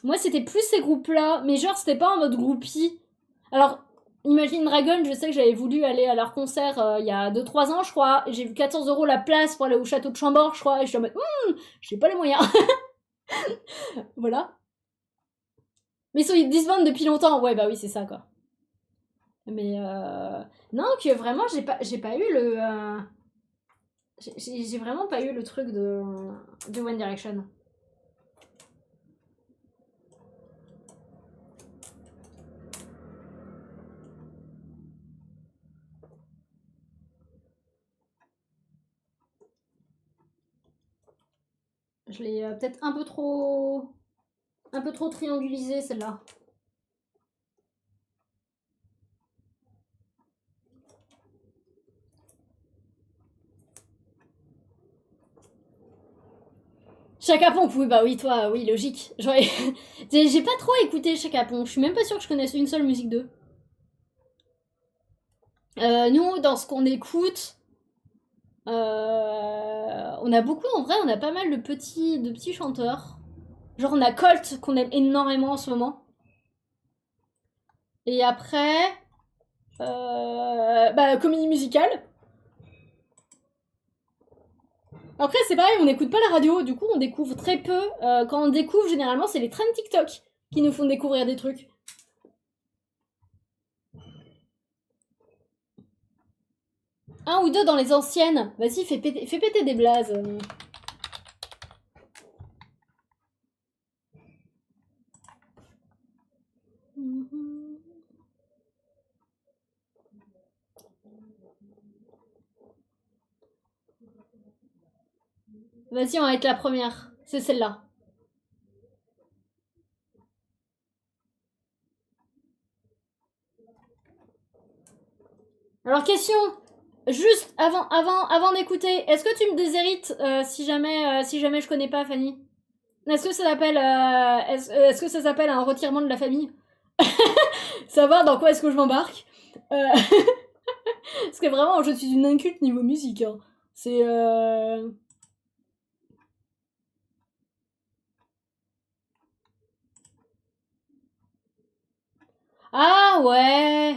Moi, c'était plus ces groupes-là, mais genre c'était pas en mode groupie. Alors, Imagine Dragon, je sais que j'avais voulu aller à leur concert il y a 2-3 ans, je crois. J'ai vu 14 € la place pour aller au château de Chambord, je crois. Et je suis en mode, j'ai pas les moyens. Voilà. Mais ils sont disbandent depuis longtemps. Ouais, bah oui, c'est ça, quoi. Mais non, que vraiment, j'ai pas eu le. J'ai vraiment pas eu le truc de One Direction. Je l'ai peut-être un peu trop triangulisé celle-là. Chaka Ponk, oui, bah oui, toi, oui, logique. J'ai pas trop écouté Chaka Ponk, je suis même pas sûre que je connaisse une seule musique d'eux. Nous, dans ce qu'on écoute, on a beaucoup, en vrai, on a pas mal de petits chanteurs. Genre on a Colt qu'on aime énormément en ce moment. Et après... comédie musicale. Après c'est pareil, on n'écoute pas la radio, du coup on découvre très peu. Quand on découvre, généralement c'est les trends TikTok qui nous font découvrir des trucs. Un ou deux dans les anciennes. Vas-y, fais péter des blazes. Vas-y, on va être la première. C'est celle-là. Alors, question. Juste avant d'écouter, est-ce que tu me déshérites si jamais je connais pas Fanny? Est-ce que ça s'appelle est-ce que ça s'appelle un retirement de la famille? Savoir dans quoi est-ce que je m'embarque? Parce que vraiment, je suis une inculte niveau musique. Hein. C'est Ah ouais.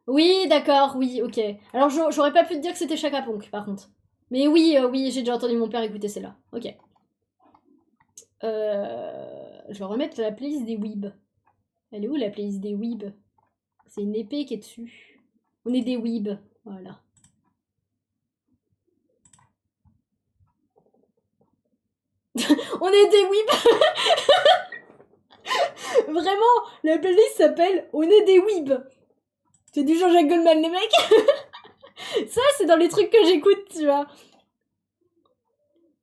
Oui, d'accord, oui, ok. Alors j'aurais pas pu te dire que c'était Chaka Ponk, par contre. Mais oui, oui, j'ai déjà entendu mon père écouter celle-là. Ok. Je vais remettre la playlist des weebs. Elle est où la playlist des weebs? C'est une épée qui est dessus. On est des weebs, voilà. On est des weebs. Vraiment, la playlist s'appelle On est des weebs. C'est du Jean-Jacques Goldman, les mecs. Ça, c'est dans les trucs que j'écoute, tu vois.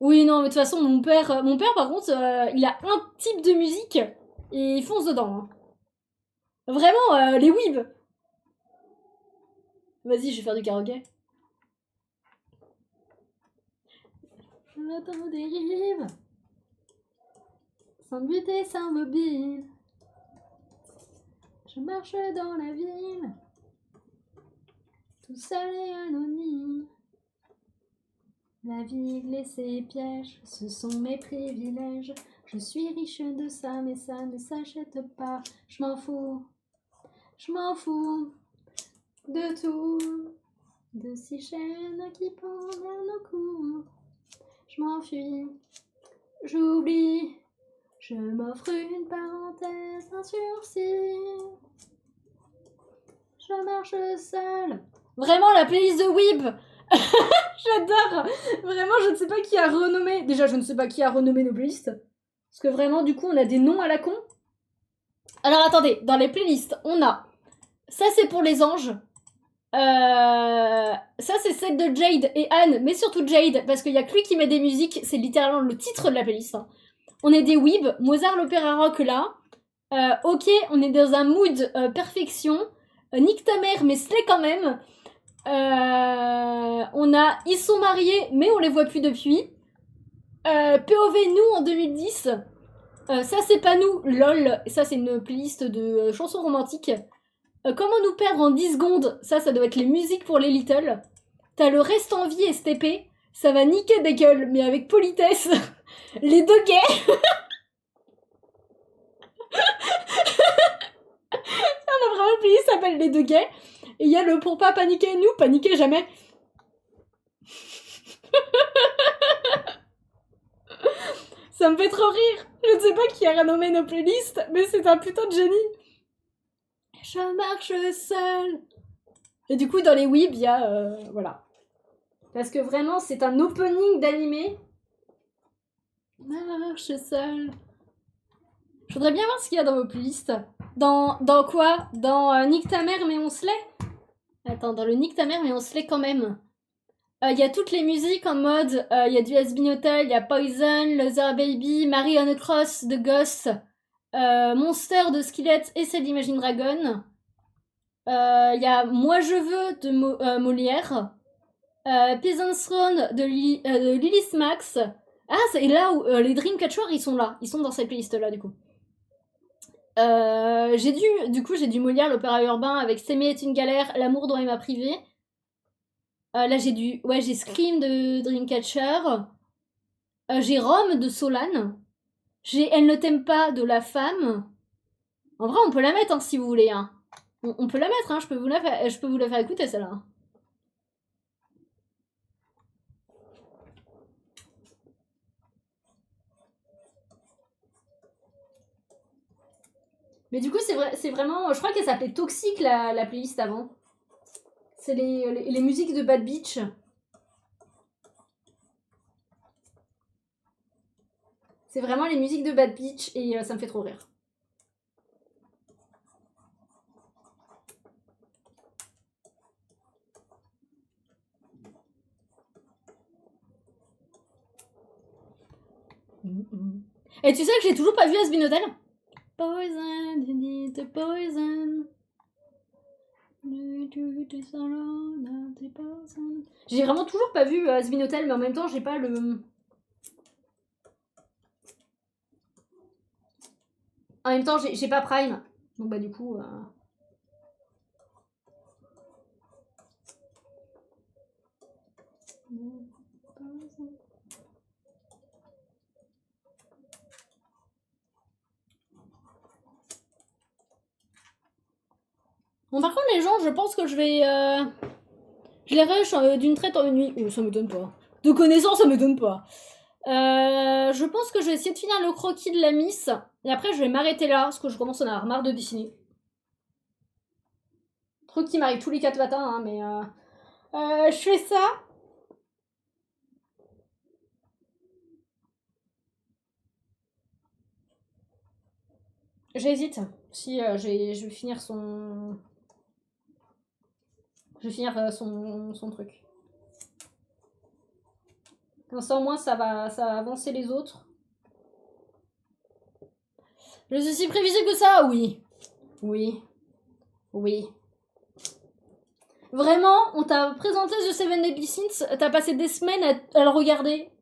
Oui, non, mais de toute façon, mon père par contre, il a un type de musique et il fonce dedans. Hein. Vraiment, les weebs. Vas-y, je vais faire du karaoké. J'attends des rives, sans but et sans mobile. Je marche dans la ville, tout seul et anonyme. La ville et ses pièges, ce sont mes privilèges. Je suis riche de ça, mais ça ne s'achète pas. Je m'en fous de tout. De six chaînes qui pendent à nos cous. Je m'enfuis, j'oublie. Je m'offre une parenthèse, un sursis. Je marche seule. Vraiment la playlist de Weeb. J'adore. Vraiment, je ne sais pas qui a renommé. Déjà, je ne sais pas qui a renommé nos playlists. Parce que vraiment, du coup, on a des noms à la con. Alors, attendez. Dans les playlists, on a... Ça, c'est pour les anges. Ça, c'est celle de Jade et Anne. Mais surtout Jade. Parce qu'il y a que lui qui met des musiques. C'est littéralement le titre de la playlist. Hein. On est des weebs. Mozart, l'opéra rock, là. Ok, on est dans un mood perfection. Nique ta mère, mais slay quand même. On a Ils sont mariés, mais on les voit plus depuis. POV nous en 2010. Ça c'est pas nous, lol. Ça c'est une playlist de chansons romantiques. Comment nous perdre en 10 secondes? Ça doit être les musiques pour les little. T'as le reste en vie STP. Ça va niquer des gueules, mais avec politesse. Les deux gays. On a vraiment une playlist qui s'appelle Les deux gays. Et il y a le pour pas paniquer, nous, paniquer jamais. Ça me fait trop rire. Je ne sais pas qui a renommé nos playlists, mais c'est un putain de génie. Je marche seule. Et du coup, dans les weebs, il y a... voilà. Parce que vraiment, c'est un opening d'animé. Marche seule. Je voudrais bien voir ce qu'il y a dans vos playlists. Dans quoi? Dans Nique ta mère, mais on se l'est? Attends, dans le Nique ta mère, mais on se l'est quand même. Il y a toutes les musiques en mode, il y a du Has-Been Hotel, il y a Poison, Loser Baby, Marie on a Cross de Ghost, Monster de Skillet et celle d'Imagine Dragon. Il y a Moi je veux de Molière, Peasant's Throne de Lilith Max. Ah, c'est là où les Dreamcatchers ils sont là, ils sont dans cette playlist là du coup. J'ai du Molière, l'opéra urbain avec S'aimer est une galère, L'amour dont il m'a privé. Là j'ai Scream de Dreamcatcher. J'ai Rome de Solane. J'ai Elle ne t'aime pas de La Femme. En vrai, on peut la mettre hein, si vous voulez. Hein. On peut la mettre, hein. Je peux vous la faire écouter celle-là. Mais du coup, c'est vraiment. Je crois qu'elle s'appelait Toxique la playlist avant. C'est les musiques de Bad Beach. C'est vraiment les musiques de Bad Beach et ça me fait trop rire. Et tu sais que j'ai toujours pas vu Asbin Hotel? Poison, you need the poison. J'ai vraiment toujours pas vu Asbin Hotel, mais en même temps, j'ai pas le. En même temps, j'ai pas Prime. Donc, bah, du coup. Bon, par contre, les gens, je pense que je vais. Je les rush d'une traite en une nuit. Oh, ça me donne pas. De connaissance, ça me donne pas. Je pense que je vais essayer de finir le croquis de la Miss. Et après, je vais m'arrêter là, parce que je commence à en avoir marre de dessiner. Truc qui m'arrive tous les 4 matins, hein, mais. Je fais ça. J'hésite. Si je vais finir son. Je vais finir son truc. Comme ça, au moins, ça va avancer les autres. Je suis si prévisible que ça? Oui. Oui. Oui. Vraiment, on t'a présenté The Seven Deadly Sins, t'as passé des semaines à le regarder.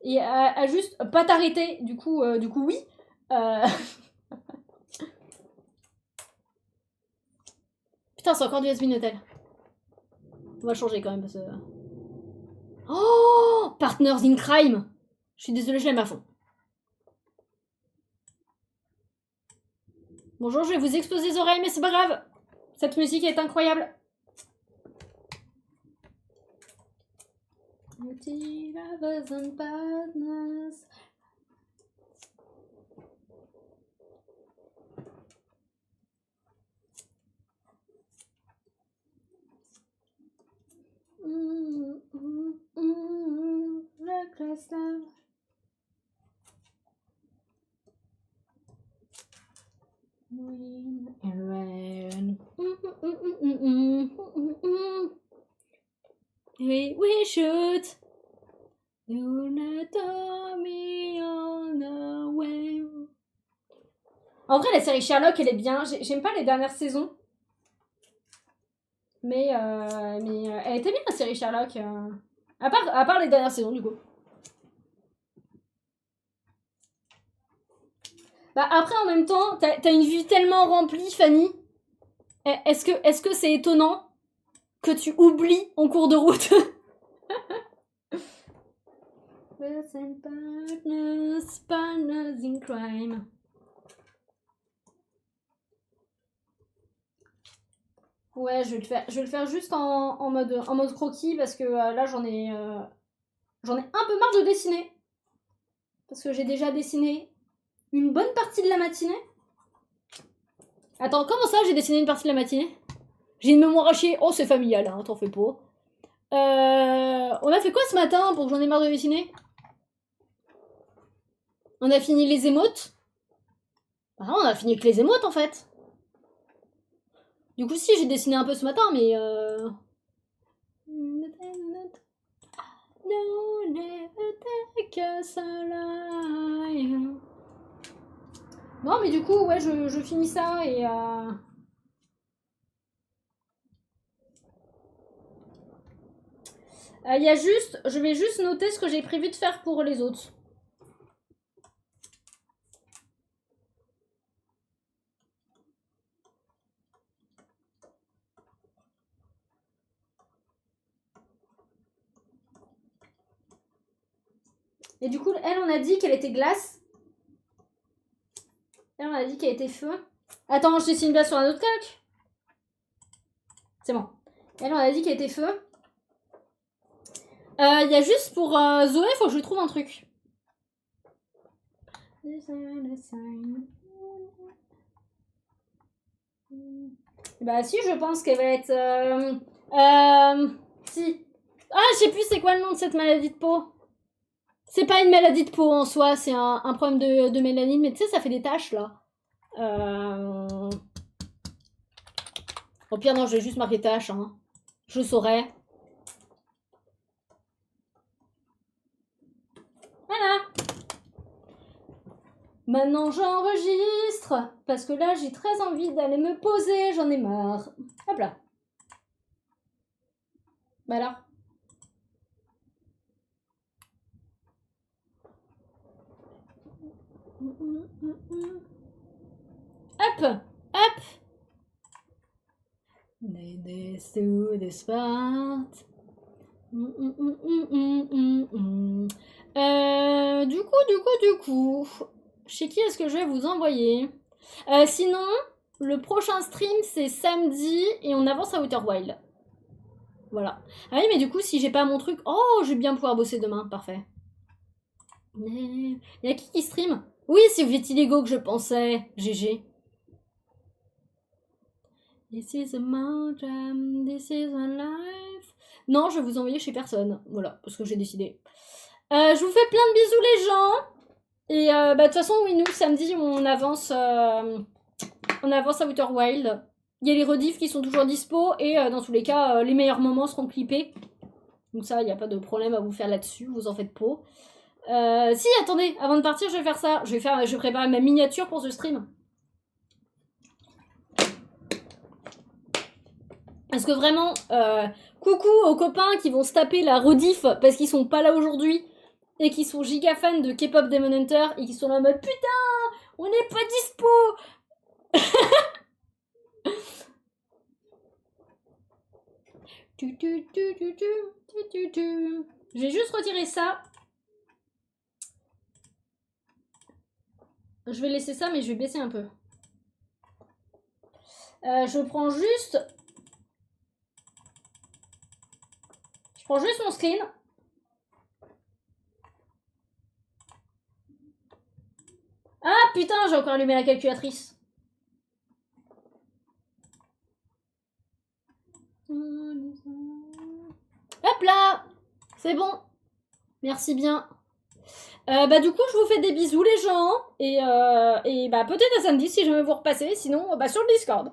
Et à juste pas t'arrêter. Du coup, oui. Putain, c'est encore du Asbin Hotel. On va changer quand même parce que. Oh, Partners in Crime. Je suis désolée, je l'aime à fond. Bonjour, je vais vous exploser les oreilles, mais c'est pas grave. Cette musique est incroyable. Lovers and partners. Reckless love. Wind and rain. We should do not tell me on the way. En vrai, la série Sherlock, elle est bien. J'aime pas les dernières saisons. Mais elle était bien, la série Sherlock. À part les dernières saisons, du coup. Bah après, en même temps, t'as une vie tellement remplie, Fanny. Est-ce que c'est étonnant que tu oublies en cours de route? Partners in crime. Ouais, je vais le faire juste en mode croquis parce que là j'en ai un peu marre de dessiner. Parce que j'ai déjà dessiné une bonne partie de la matinée. Attends, comment ça j'ai dessiné une partie de la matinée? J'ai une mémoire à chier. Oh, c'est familial, hein, t'en fais pas. On a fait quoi ce matin pour que j'en ai marre de dessiner? On a fini les émotes. Ah, on a fini que les émotes en fait. Du coup, si, j'ai dessiné un peu ce matin, mais No, never take us alive. Non, mais du coup, ouais, je finis ça et. Y a juste. Je vais juste noter ce que j'ai prévu de faire pour les autres. Et du coup, elle, on a dit qu'elle était glace. Elle, on a dit qu'elle était feu. Attends, je dessine bien sur un autre calque. C'est bon. Elle, on a dit qu'elle était feu. Il y a juste pour Zoé, faut que je lui trouve un truc. Bah si, je pense qu'elle va être... si. Ah, je sais plus c'est quoi le nom de cette maladie de peau. C'est pas une maladie de peau en soi, c'est un problème de mélanine, mais tu sais, ça fait des taches, là. Au pire, non, je vais juste marquer taches, hein. Je saurais. Voilà. Maintenant, j'enregistre, parce que là, j'ai très envie d'aller me poser, j'en ai marre. Hop là. Bah là. Hop, hop. Ladies to the spot. Du coup, chez qui est-ce que je vais vous envoyer? Sinon, le prochain stream, c'est samedi et on avance à Outer Wild. Voilà. Ah oui, mais du coup, si j'ai pas mon truc... Oh, je vais bien pouvoir bosser demain. Parfait. Il y a qui stream? Oui, c'est Vitiligo que je pensais. GG. This is a modem, this is a life. Non, je vais vous envoyer chez personne. Voilà, parce que j'ai décidé. Je vous fais plein de bisous les gens. Et bah de toute façon, oui, nous, samedi, on avance à Outer Wild. Il y a les rediffs qui sont toujours dispo. Et dans tous les cas, les meilleurs moments seront clippés. Donc ça, il n'y a pas de problème à vous faire là-dessus. Vous en faites pas. Si, attendez, avant de partir, je vais faire ça. Je vais préparer ma miniature pour ce stream. Parce que vraiment, coucou aux copains qui vont se taper la rediff parce qu'ils sont pas là aujourd'hui et qui sont giga fans de K-pop Demon Hunter et qui sont là en mode putain, on n'est pas dispo. Je vais juste retirer ça. Je vais laisser ça, mais je vais baisser un peu. Je prends juste mon screen. Ah putain, j'ai encore allumé la calculatrice. Hop là, c'est bon. Merci bien. Bah du coup, je vous fais des bisous les gens. Et bah peut-être à samedi si jamais vous repassez. Sinon, bah sur le Discord.